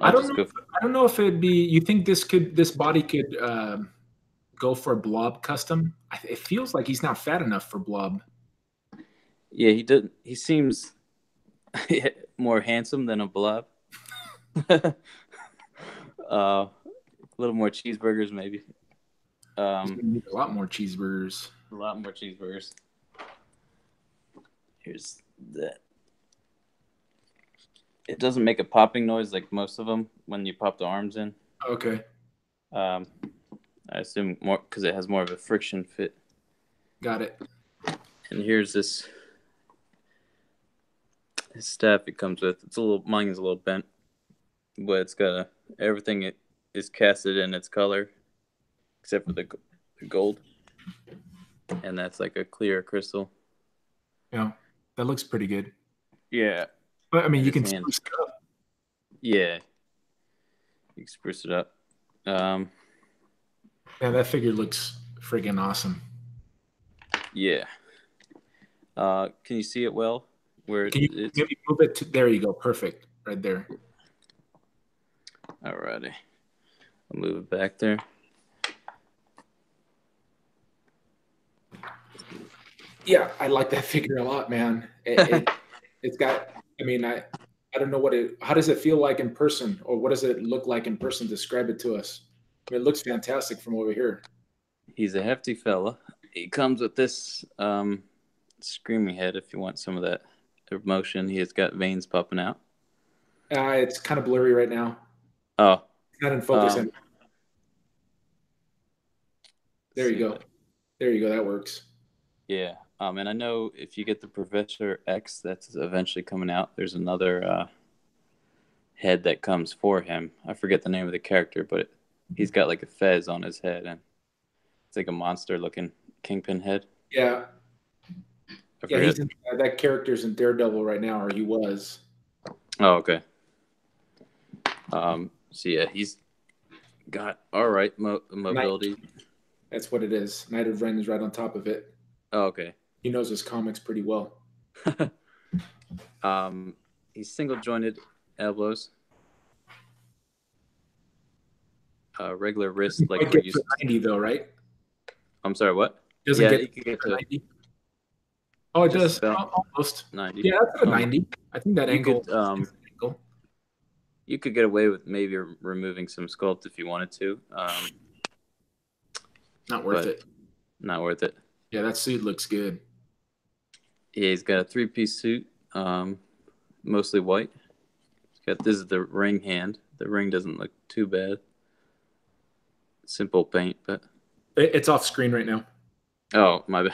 I don't know if it'd be. You think this body could go for a blob custom? It feels like he's not fat enough for blob.
Yeah, he did. He seems. more handsome than a blob. A little more cheeseburgers, maybe.
A lot more cheeseburgers.
A lot more cheeseburgers. Here's that. It doesn't make a popping noise like most of them when you pop the arms in.
Okay.
I assume more because it has more of a friction fit.
Got it.
And here's this staff it comes with. Mine is a little bent, but it's got everything is casted in its color, except for the gold, and that's like a clear crystal.
Yeah, that looks pretty good.
Yeah,
but I mean, you can spruce it up.
Yeah, you can spruce it up.
Yeah, that figure looks friggin' awesome.
Yeah. Can you see it well? Where
can you maybe move it to? There you go. Perfect. Right there.
Alrighty. I'll move it back there.
Yeah, I like that figure a lot, man. It's got. I mean, I don't know how does it feel like in person, or what does it look like in person? Describe it to us. I mean, it looks fantastic from over here.
He's a hefty fella. He comes with this screaming head. If you want some of that emotion, he has got veins popping out.
It's kind of blurry right now.
Oh,
it's not in focus. There you go. There you go. That works.
Yeah. And I know if you get the Professor X that's eventually coming out, there's another head that comes for him. I forget the name of the character, but he's got like a fez on his head, and it's like a monster-looking Kingpin head.
Yeah. Yeah, that character's in Daredevil right now, or he was.
Oh, okay. So yeah, he's got all right mobility.
That's what it is. Knight of Ren is right on top of it.
Oh, okay.
He knows his comics pretty well.
He's single-jointed elbows. Regular wrist, like we're used to.
90 though, right?
I'm sorry, what?
Doesn't get to 90. Oh, it does. Almost
90.
Yeah, that's a 90. I think that angle.
You could get away with maybe removing some sculpt if you wanted to.
Not worth it.
Not worth it.
Yeah, that suit looks good.
Yeah, he's got a 3-piece suit, mostly white. This is the ring hand. The ring doesn't look too bad. Simple paint, but
it's off screen right now.
Oh, my bad.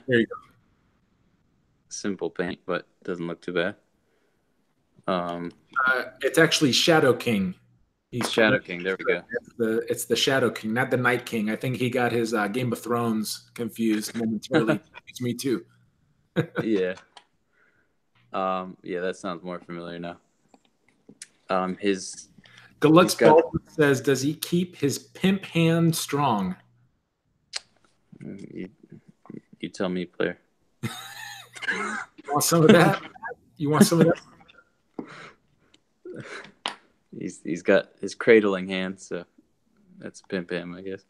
There you go.
Simple paint, but doesn't look too bad.
It's actually Shadow King.
He's Shadow King. There we go.
It's the Shadow King, not the Night King. I think he got his Game of Thrones confused momentarily. It's me too.
Yeah. Yeah, that sounds more familiar now. His
Deluxe Baldwin says, "Does he keep his pimp hand strong?"
You tell me, player.
You want some of that? You want some of that?
He's got his cradling hand, so that's pimp him, I guess.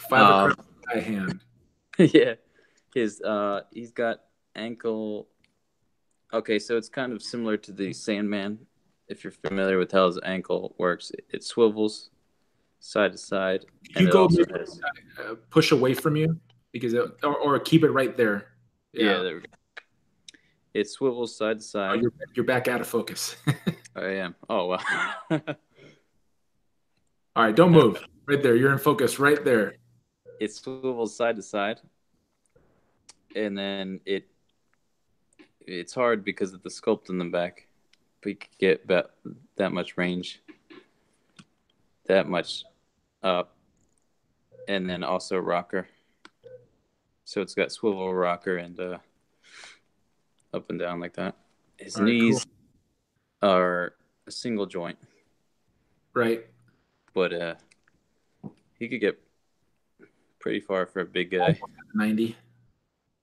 5 across the hand.
Yeah, he's got ankle. Okay, so it's kind of similar to the Sandman. If you're familiar with how his ankle works, it swivels side to side.
You go push away from you because or keep it right there.
Yeah, there we go. It swivels side to side.
Oh, you're back out of focus.
I am. Oh, wow.
All right, don't move. Right there. You're in focus right there.
It swivels side to side. And then it's hard because of the sculpt in the back. We could get about that much range. That much up. And then also rocker. So it's got swivel rocker and up and down like that. His knees are a single joint.
Right.
But he could get pretty far for a big guy.
90.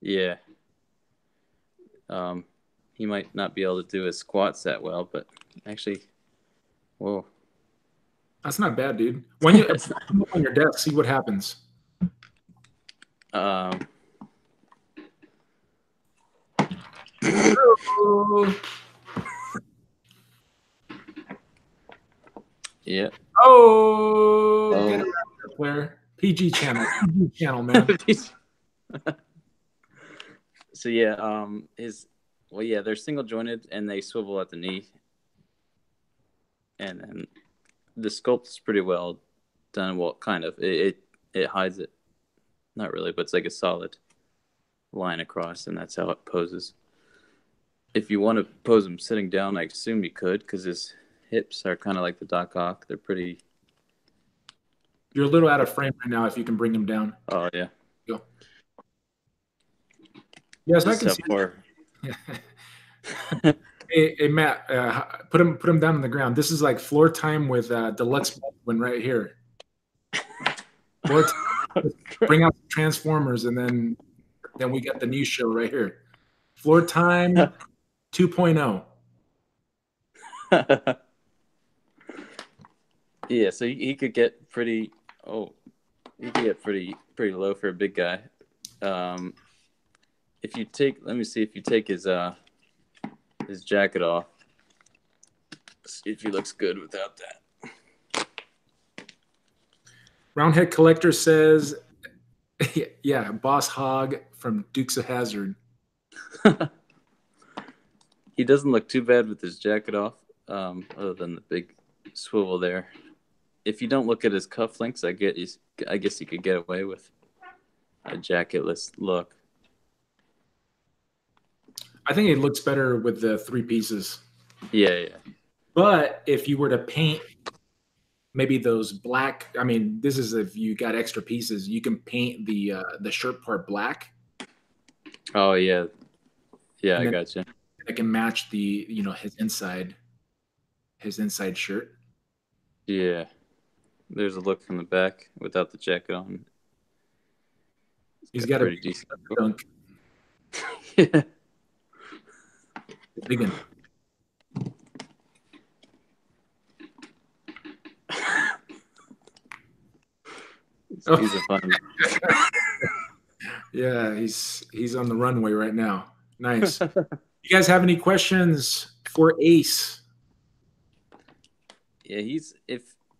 Yeah. He might not be able to do his squats that well, but actually, whoa.
That's not bad, dude. When you come up on your desk, see what happens. Oh.
Yeah.
Oh, get around here, player. PG channel. PG channel, man.
So yeah, they're single jointed and they swivel at the knee, and then the sculpt is pretty well done. Well, kind of. It hides it, not really, but it's like a solid line across, and that's how it poses. If you want to pose him sitting down, I assume you could, because his hips are kind of like the Doc Ock. They're pretty.
You're a little out of frame right now. If you can bring him down.
Oh yeah.
Go. Yes, I
Just
can see. Hey, Matt, put him down on the ground. This is like floor time with Deluxe Baldwin right here. Floor time. Bring out the Transformers, and then we got the new show right here. Floor time 2.0.
Yeah, so he could get pretty. Oh, he could get pretty low for a big guy. If you take, let me see if you take his jacket off. See if he looks good without that.
Roundhead Collector says, yeah, Boss Hog from Dukes of Hazzard.
He doesn't look too bad with his jacket off, other than the big swivel there. If you don't look at his cufflinks, I guess you could get away with a jacketless look.
I think it looks better with the three pieces.
Yeah.
But if you were to paint maybe those black, I mean, this is if you got extra pieces, you can paint the shirt part black.
Oh yeah, I gotcha.
It can match the his inside shirt.
Yeah, there's a look from the back without the jacket on.
He's got a
pretty decent
dunk.
Yeah.
Big one.
He's a fun.
Yeah, he's on the runway right now. Nice. You guys have any questions for Ace?
Yeah,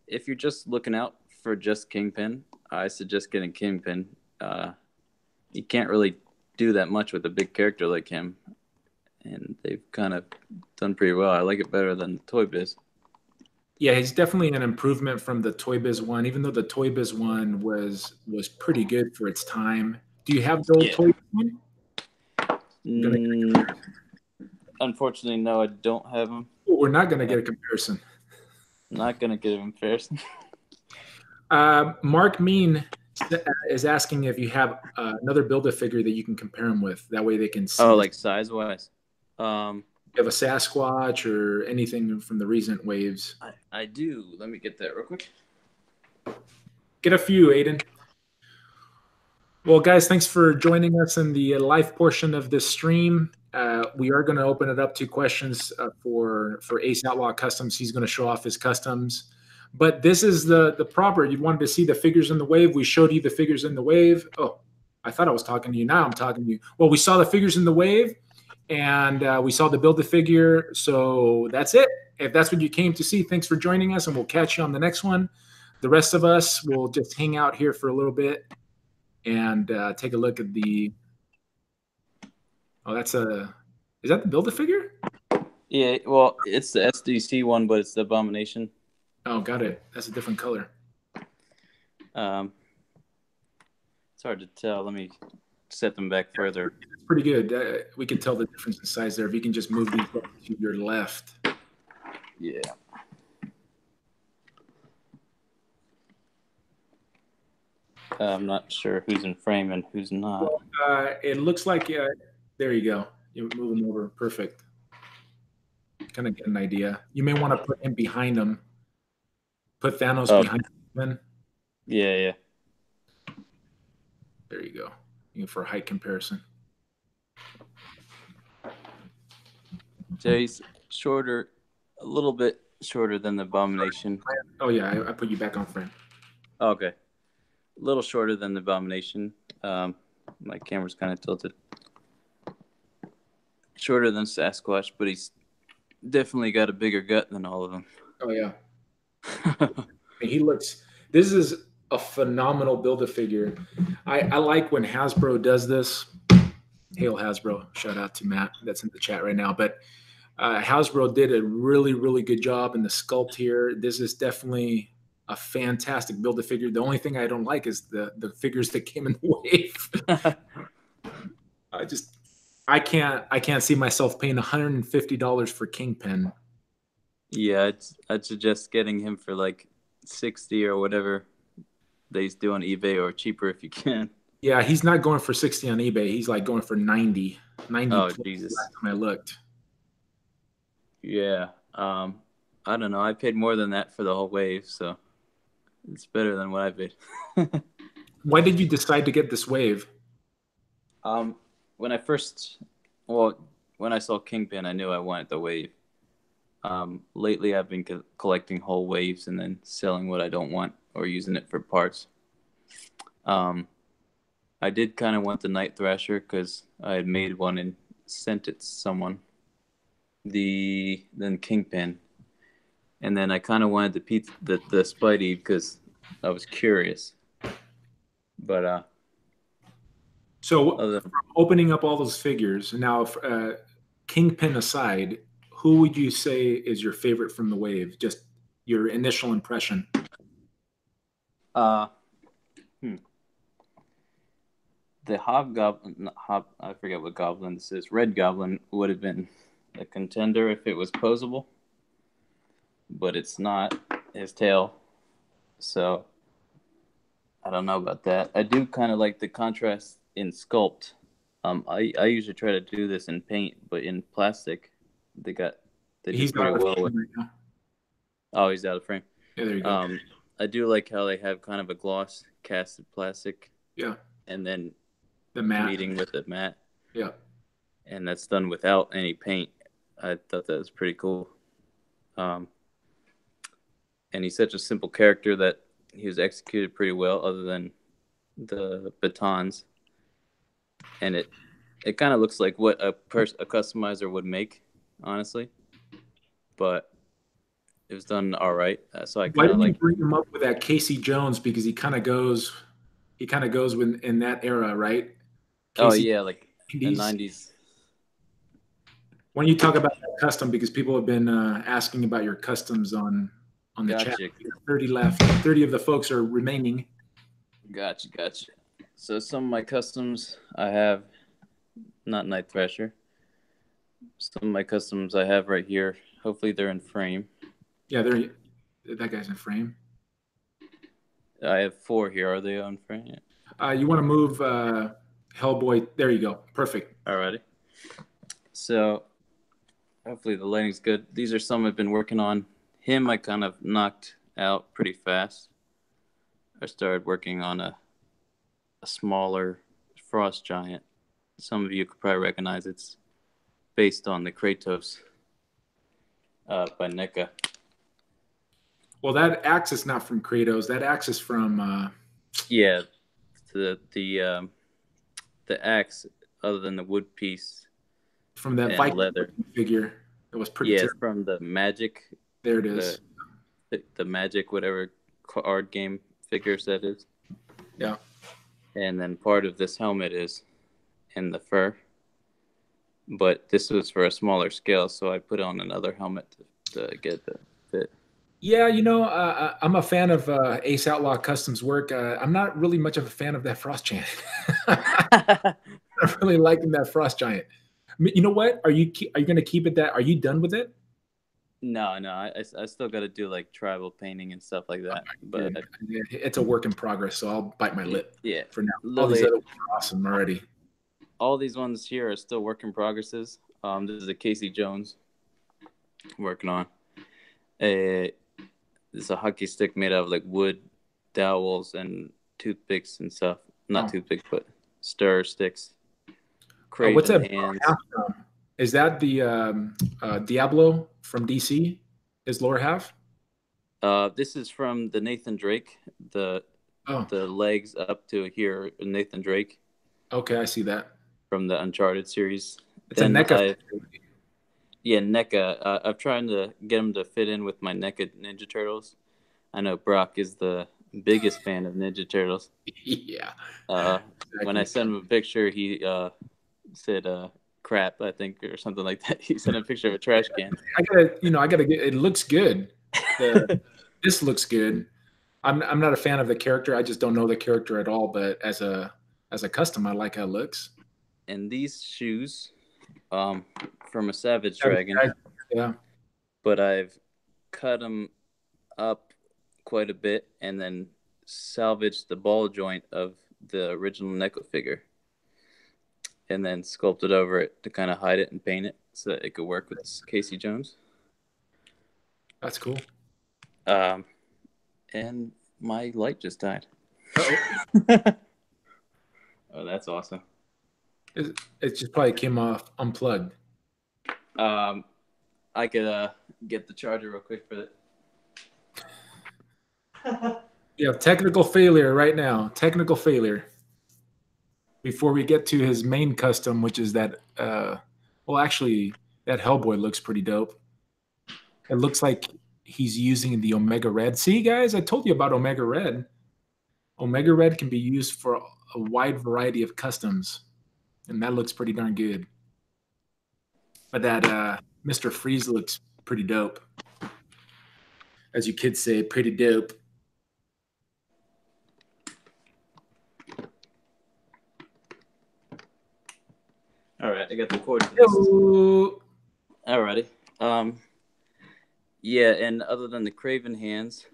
if you're just looking out for just Kingpin, I suggest getting Kingpin. You can't really do that much with a big character like him, and they've kind of done pretty well. I like it better than the Toy Biz.
Yeah, he's definitely an improvement from the Toy Biz one, even though the Toy Biz one was pretty good for its time. Do you have the old Toy Biz one?
Unfortunately, no, I don't have them.
We're not going to get a comparison.
Not going to get a comparison.
Mark Mean is asking if you have another Build-A-Figure that you can compare them with. That way they can see.
Oh, like size-wise?
You have a Sasquatch or anything from the recent waves?
I do. Let me get that real quick.
Get a few, Aiden. Well, guys, thanks for joining us in the live portion of this stream. We are going to open it up to questions for Ace Outlaw Customs. He's going to show off his customs. But this is the proper. You wanted to see the figures in the wave. We showed you the figures in the wave. Oh, I thought I was talking to you. Now I'm talking to you. Well, we saw the figures in the wave, and we saw the Build-A-Figure. So that's it. If that's what you came to see, thanks for joining us, and we'll catch you on the next one. The rest of us will just hang out here for a little bit and take a look at the. Oh, is that the Build-A-Figure?
Yeah, well, it's the SDC one, but it's the Abomination.
Oh, got it. That's a different color.
It's hard to tell. Let me set them back further.
It's pretty good. We can tell the difference in size there. If you can just move these up to your left.
Yeah. I'm not sure who's in frame and who's not.
Well, it looks like, there you go. You move them over. Perfect. Kind of get an idea. You may want to put him behind him. Put Thanos behind him.
Yeah.
There you go. For a height comparison.
So he's shorter, a little bit shorter than the Abomination.
Oh, yeah. I put you back on frame.
Okay. A little shorter than the Abomination. My camera's kind of tilted. shorter than Sasquatch, but he's definitely got a bigger gut than all of them.
Oh yeah. He looks. This is a phenomenal Build-A-Figure. I like when Hasbro does this. Hail Hasbro! Shout out to Matt that's in the chat right now. But Hasbro did a really, really good job in the sculpt here. This is definitely a fantastic Build-A-Figure. The only thing I don't like is the figures that came in the wave. I can't see myself paying $150 for Kingpin.
Yeah, I'd suggest getting him for like 60 or whatever they do on eBay, or cheaper if you can.
Yeah, he's not going for 60 on eBay. He's like going for 90
Oh,
plus
Jesus.
last time I looked.
Yeah. I don't know. I paid more than that for the whole wave, so it's better than what I paid.
Why did you decide to get this wave?
When I saw Kingpin, I knew I wanted the wave. Lately, I've been collecting whole waves and then selling what I don't want or using it for parts. I did kind of want the Night Thrasher because I had made one and sent it to someone. Then Kingpin, and then I kind of wanted the Spidey because I was curious. But
so from opening up all those figures now, Kingpin aside, who would you say is your favorite from the wave? Just your initial impression.
The Hobgoblin, I forget what goblin this is. Red Goblin would have been a contender if it was posable, but it's not. His tail, so I don't know about that. I do kind of like the contrast in sculpt. I usually try to do this in paint, but in plastic, they do pretty well with. Right now. Oh, he's out of frame.
Yeah, there you go.
I do like how they have kind of a gloss casted plastic.
Yeah.
And then
the matte
meeting with the matte.
Yeah.
And that's done without any paint. I thought that was pretty cool. And he's such a simple character that he was executed pretty well, other than the batons. And it kind of looks like what a customizer would make, honestly. But it was done all right. So I kind of like.
Why didn't you bring him up with that Casey Jones, because he kind of goes in that era, right?
Casey, yeah, like the 90s.
When you talk about that custom, because people have been asking about your customs on the chat. 30 left. 30 of the folks are remaining.
Gotcha. So some of my customs I have, not Night Thrasher. Some of my customs I have right here. Hopefully they're in frame.
Yeah, that guy's in frame.
I have 4 here. Are they on frame?
You want to move Hellboy? There you go. Perfect.
Alrighty. So hopefully the lighting's good. These are some I've been working on. Him I kind of knocked out pretty fast. I started working on a smaller frost giant. Some of you could probably recognize it's based on the Kratos by NECA.
Well, that axe is not from Kratos. That axe is from.
Yeah, the axe, other than the wood piece.
From that Viking leather figure, it was pretty.
Yeah, from the Magic.
There it is.
The Magic, whatever card game figures that is.
Yeah.
And then part of this helmet is in the fur, but this was for a smaller scale, so I put on another helmet to get the fit.
Yeah, I'm a fan of Ace Outlaw Customs work. I'm not really much of a fan of that Frost Giant. I'm really liking that Frost Giant. I mean, you know what? Are you going to keep it that? Are you done with it?
No. I still got to do like tribal painting and stuff like that. But
it's a work in progress, so I'll bite my lip.
Yeah.
For now, all these other ones are awesome already.
All these ones here are still work in progresses. This is a Casey Jones I'm working on. This is a hockey stick made out of like wood dowels and toothpicks and stuff. Not toothpicks, but stir sticks.
What's that hands. From? Is that the Diablo from DC? His lower half?
This is from the Nathan Drake. The legs up to here, Nathan Drake.
Okay, I see that.
From the Uncharted series.
It's a
And
NECA.
NECA. I'm trying to get them to fit in with my NECA Ninja Turtles. I know Brock is the biggest fan of Ninja Turtles.
Yeah.
When I sent him a picture, he said crap, I think, or something like that. He sent a picture of a trash can.
I gotta get. It looks good. This looks good. I'm not a fan of the character. I just don't know the character at all. But as a custom, I like how it looks.
And these shoes, from a Savage Dragon.
Yeah.
But I've cut them up quite a bit and then salvaged the ball joint of the original NECA figure and then sculpted over it to kind of hide it and paint it so that it could work with Casey Jones.
That's cool.
And my light just died. Oh, that's awesome.
It just probably came off unplugged.
I could get the charger real quick for that.
Yeah, technical failure right now. Technical failure. Before we get to his main custom, which is that, well, actually, that Hellboy looks pretty dope. It looks like he's using the Omega Red. See, guys, I told you about Omega Red. Omega Red can be used for a wide variety of customs, and that looks pretty darn good. But that Mr. Freeze looks pretty dope. As you kids say, pretty dope.
All right, I got the cord for this. Alrighty. Yeah, and other than the Craven hands,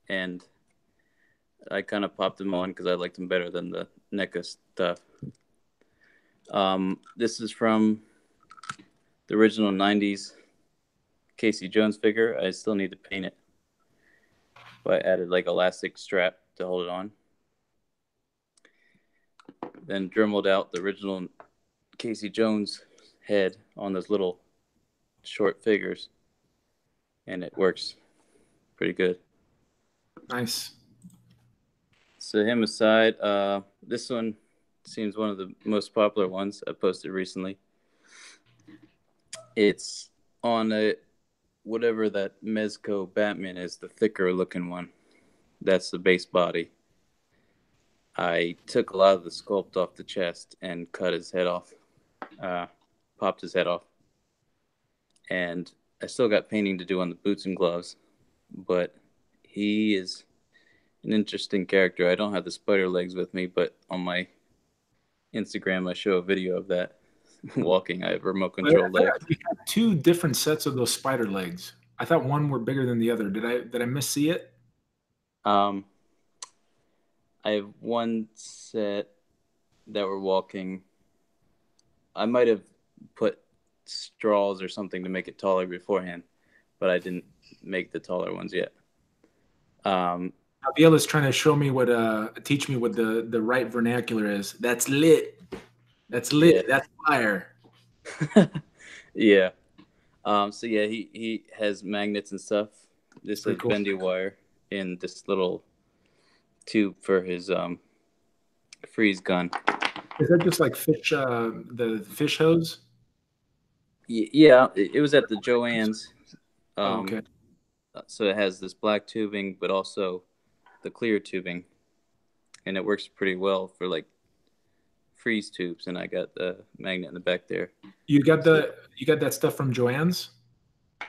and I kind of popped them on because I liked them better than the NECA stuff. This is from the original 90s Casey Jones figure. I still need to paint it. But I added like elastic strap to hold it on. Then dremeled out the original Casey Jones head on those little short figures. And it works pretty good.
Nice.
So him aside, this one seems one of the most popular ones I posted recently. It's on whatever that Mezco Batman is, the thicker looking one. That's the base body. I took a lot of the sculpt off the chest and cut his head off, popped his head off. And I still got painting to do on the boots and gloves, but he is an interesting character. I don't have the spider legs with me, but on my Instagram, I show a video of that walking. I have remote control legs.
We had two different sets of those spider legs. I thought one were bigger than the other. Did I missee it?
I have one set that were walking. I might have put straws or something to make it taller beforehand, but I didn't make the taller ones yet.
Javier is trying to show me teach me what the right vernacular is. That's lit. That's lit. Yeah. That's fire.
Yeah. So yeah, he has magnets and stuff. This is cool. Bendy wire in this little tube for his freeze gun.
Is that just like fish? The fish hose?
Yeah, it was at the Joann's.
Okay.
So it has this black tubing, but also the clear tubing, and it works pretty well for like freeze tubes. And I got the magnet in the back there.
You got that stuff from Joann's?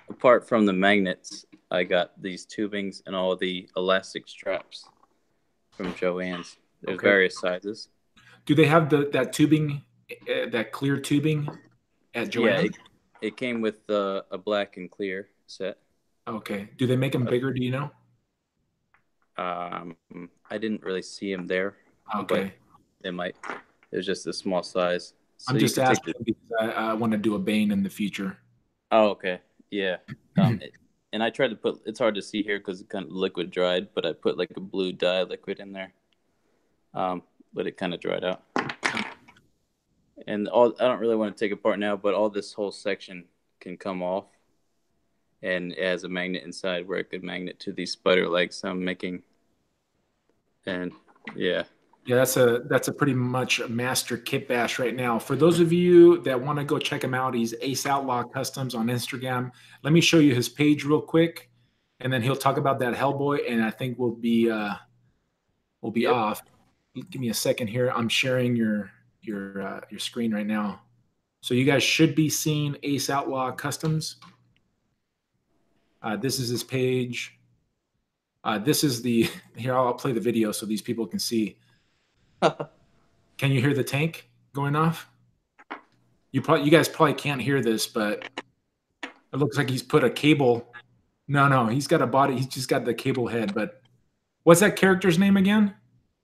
Apart from the magnets, I got these tubings and all the elastic straps from Joann's. There's various sizes.
Do they have that tubing, that clear tubing at Joann's?
Yeah, it came with a black and clear set.
Okay. Do they make them bigger? Do you know?
I didn't really see them there.
Okay.
They might. It was just a small size.
So I'm just asking because I want to do a Bane in the future.
Oh, okay. Yeah. And I tried to put, it's hard to see here because it's kind of liquid dried, but I put like a blue dye liquid in there. But it kind of dried out. And I don't really want to take apart now, but all this whole section can come off. And it has a magnet inside where it could magnet to these spider legs I'm making. And yeah,
Yeah, that's a pretty much master kit bash right now. For those of you that want to go check him out, he's Ace Outlaw Customs on Instagram. Let me show you his page real quick, and then he'll talk about that Hellboy, and I think we'll be
Yep.
off. Give me a second here. I'm sharing your screen right now, so you guys should be seeing Ace Outlaw Customs. This is his page. This is the here. I'll play the video so these people can see. Can you hear the tank going off? You guys probably can't hear this, but it looks like he's put a cable. No, he's got a body. He's just got the cable head. But what's that character's name again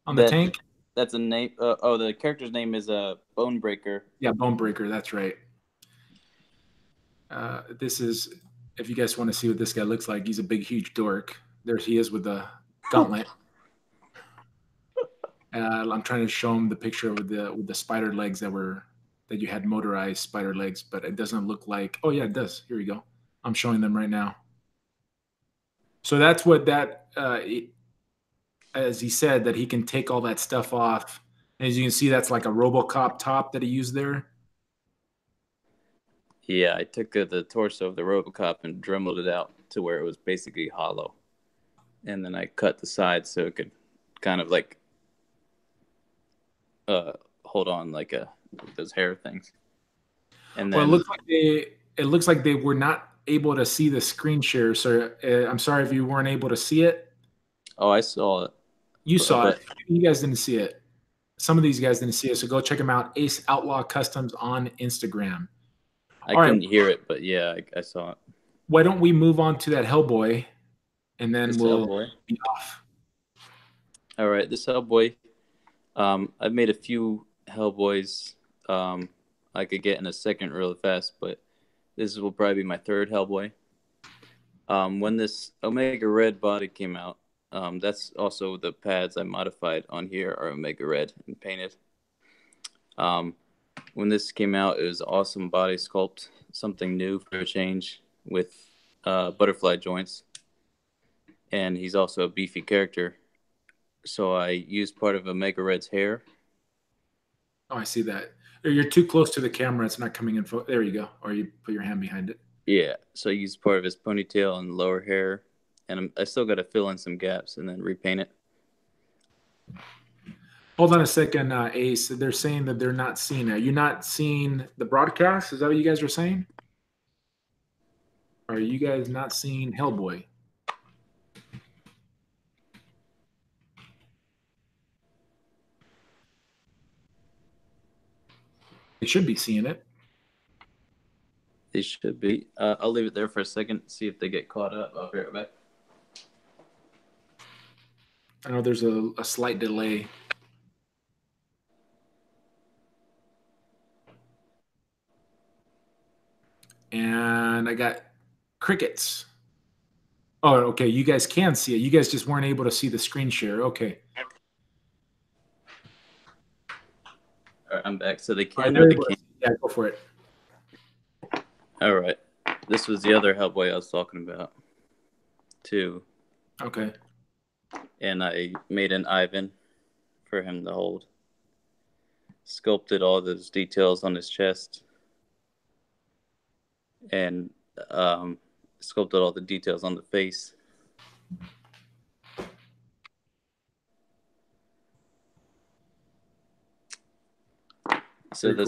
on the tank?
That's a name. The character's name is Bonebreaker.
Yeah, Bonebreaker. That's right. This is if you guys want to see what this guy looks like. He's a big, huge dork. There he is with the gauntlet. I'm trying to show him the picture with the spider legs that you had motorized spider legs, but it doesn't look like. Oh yeah, it does. Here we go. I'm showing them right now. So that's what that. As he said, that he can take all that stuff off. And as you can see, that's like a RoboCop top that he used there.
Yeah, I took the torso of the RoboCop and dremeled it out to where it was basically hollow, and then I cut the sides so it could kind of like hold on like those hair things. And then
Well, it looks like they were not able to see the screen share. So I'm sorry if you weren't able to see it.
oh, I saw it.
You saw it. You guys didn't see it. Some of these guys didn't see it. So go check them out. Ace Outlaw Customs on Instagram.
I couldn't hear it, but yeah, I saw it.
Why don't we move on to that Hellboy, and then
This
we'll
Hellboy.
be off.
All right, this Hellboy. I've made a few Hellboys. I could get in a second really fast, but this will probably be my third Hellboy. When this Omega Red body came out, that's also the pads I modified on here are Omega Red and painted. When this came out, it was awesome body sculpt, something new for a change with butterfly joints. And he's also a beefy character. So I used part of Omega Red's hair.
Oh, I see that. You're too close to the camera. It's not coming in. There you go. Or you put your hand behind it.
Yeah. So I used part of his ponytail and lower hair. And I still got to fill in some gaps and then repaint it.
Hold on a second, Ace. They're saying that they're not seeing it. You're not seeing the broadcast? Is that what you guys are saying? Or are you guys not seeing Hellboy? They should be seeing it.
They should be. I'll leave it there for a second, see if they get caught up. I'll be right back.
I know there's a slight delay. And I got crickets. Oh, okay. You guys can see it. You guys just weren't able to see the screen share. Okay.
All right, I'm back. So they can or they can't.
Yeah, go for it.
All right. This was the other Hellboy I was talking about, too.
Okay.
And I made an Ivan for him to hold. Sculpted all those details on his chest. And sculpted all the details on the face. So the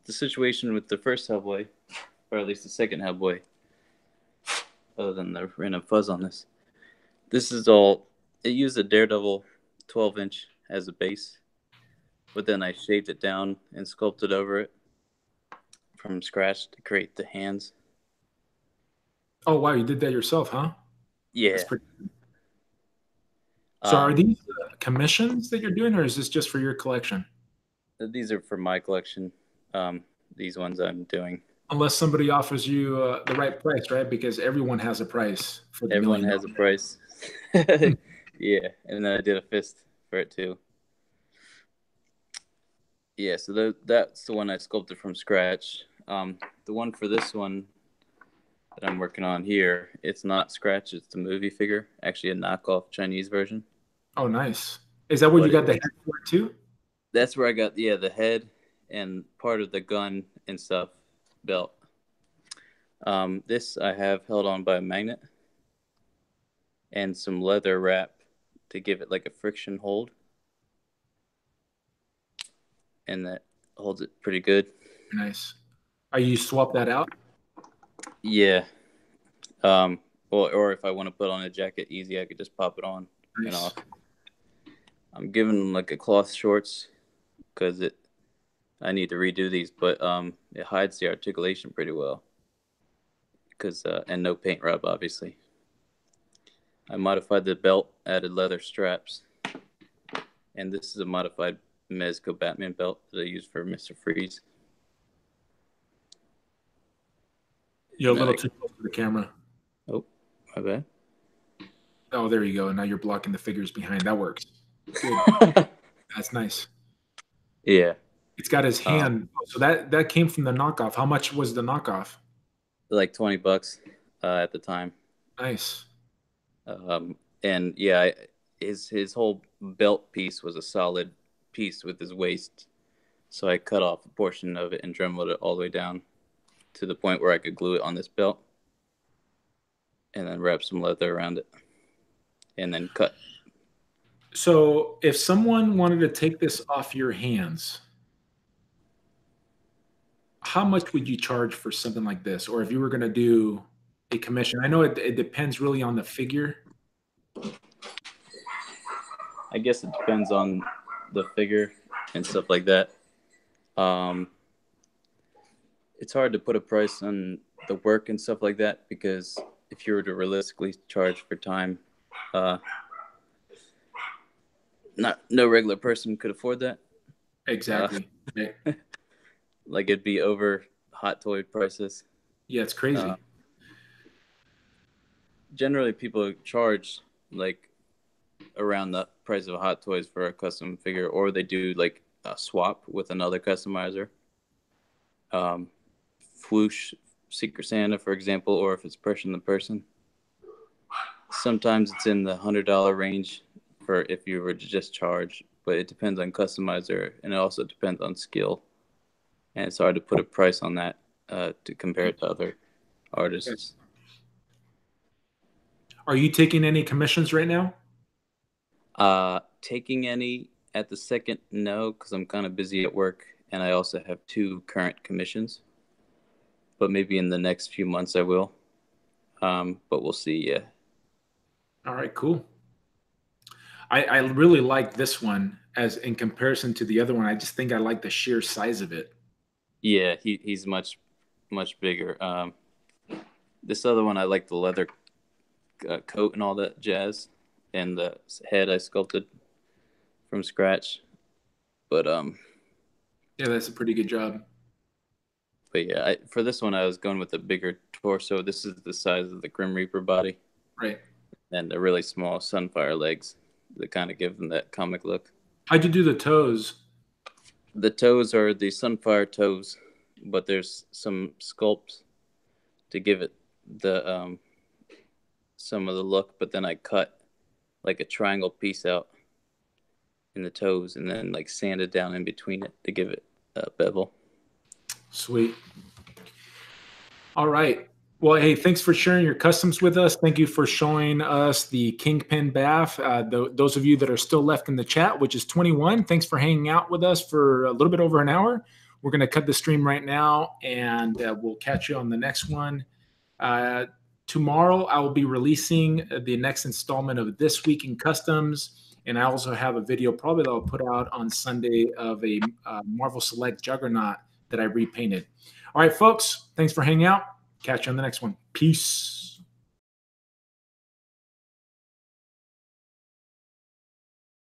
situation with the first Hellboy, or at least the second Hellboy, other than the random fuzz on this, this is all. It used a Daredevil 12-inch as a base, but then I shaved it down and sculpted over it from scratch to create the hands.
Oh wow, you did that yourself, huh?
Yeah.
That's pretty cool. So are these commissions that you're doing, or is this just for your collection?
These are for my collection. These ones I'm doing.
Unless somebody offers you the right price, right? Because everyone has a price.
Everyone has a price. Yeah, and then I did a fist for it too. Yeah, so that's the one I sculpted from scratch. The one for this one that I'm working on here, it's not scratch. It's the movie figure, actually a knockoff Chinese version.
Oh, nice. Is that where you got the head for it too?
That's where I got the head and part of the gun and stuff belt. This I have held on by a magnet and some leather wrap to give it like a friction hold, and that holds it pretty good.
Nice. Are you swap that out?
Yeah. Or if I want to put on a jacket easy, I could just pop it on and off. I'm giving them like a cloth shorts because I need to redo these, but it hides the articulation pretty well. And no paint rub, obviously. I modified the belt, added leather straps, and this is a modified Mezco Batman belt that I use for Mr. Freeze.
You're a little too close to the camera.
Oh, my bad.
Oh, there you go. And now you're blocking the figures behind. That works. Good. That's nice.
Yeah.
It's got his hand. So that came from the knockoff. How much was the knockoff?
Like $20 at the time.
Nice.
And yeah, his whole belt piece was a solid piece with his waist. So I cut off a portion of it and dremeled it all the way down to the point where I could glue it on this belt. And then wrap some leather around it. And then cut.
So if someone wanted to take this off your hands, how much would you charge for something like this? Or if you were going to do a commission? I know it depends really on the figure.
I guess it depends on the figure and stuff like that. It's hard to put a price on the work and stuff like that because if you were to realistically charge for time, no regular person could afford that.
Exactly.
Like it'd be over Hot Toy prices.
Yeah, it's crazy.
Generally, people charge like around the price of Hot Toys for a custom figure, or they do like a swap with another customizer. Swoosh, Secret Santa, for example, or if it's person to person. Sometimes it's in the $100 range for if you were to just charge, but it depends on customizer, and it also depends on skill. And it's hard to put a price on that to compare it to other artists.
Are you taking any commissions right now?
Taking any at the second, no, because I'm kind of busy at work, and I also have 2 current commissions. But maybe in the next few months I will. But we'll see, yeah.
All right, cool. I really like this one as in comparison to the other one. I just think I like the sheer size of it.
Yeah, he's much bigger. This other one, I like the leather coat and all that jazz, and the head I sculpted from scratch. But
yeah, that's a pretty good job.
But yeah, for this one, I was going with a bigger torso. This is the size of the Grim Reaper body,
right?
And the really small Sunfire legs that kind of give them that comic look.
How'd you do the toes?
The toes are the Sunfire toes, but there's some sculpts to give it the some of the look. But then I cut like a triangle piece out in the toes, and then like sanded down in between it to give it a bevel.
Sweet. All right. Well, hey, thanks for sharing your customs with us. Thank you for showing us the Kingpin BAF. Those of you that are still left in the chat, which is 21, thanks for hanging out with us for a little bit over an hour. We're going to cut the stream right now, and we'll catch you on the next one. Tomorrow, I will be releasing the next installment of This Week in Customs, and I also have a video probably that I'll put out on Sunday of a Marvel Select Juggernaut that I repainted. All right, folks, thanks for hanging out. Catch you on the next one. Peace.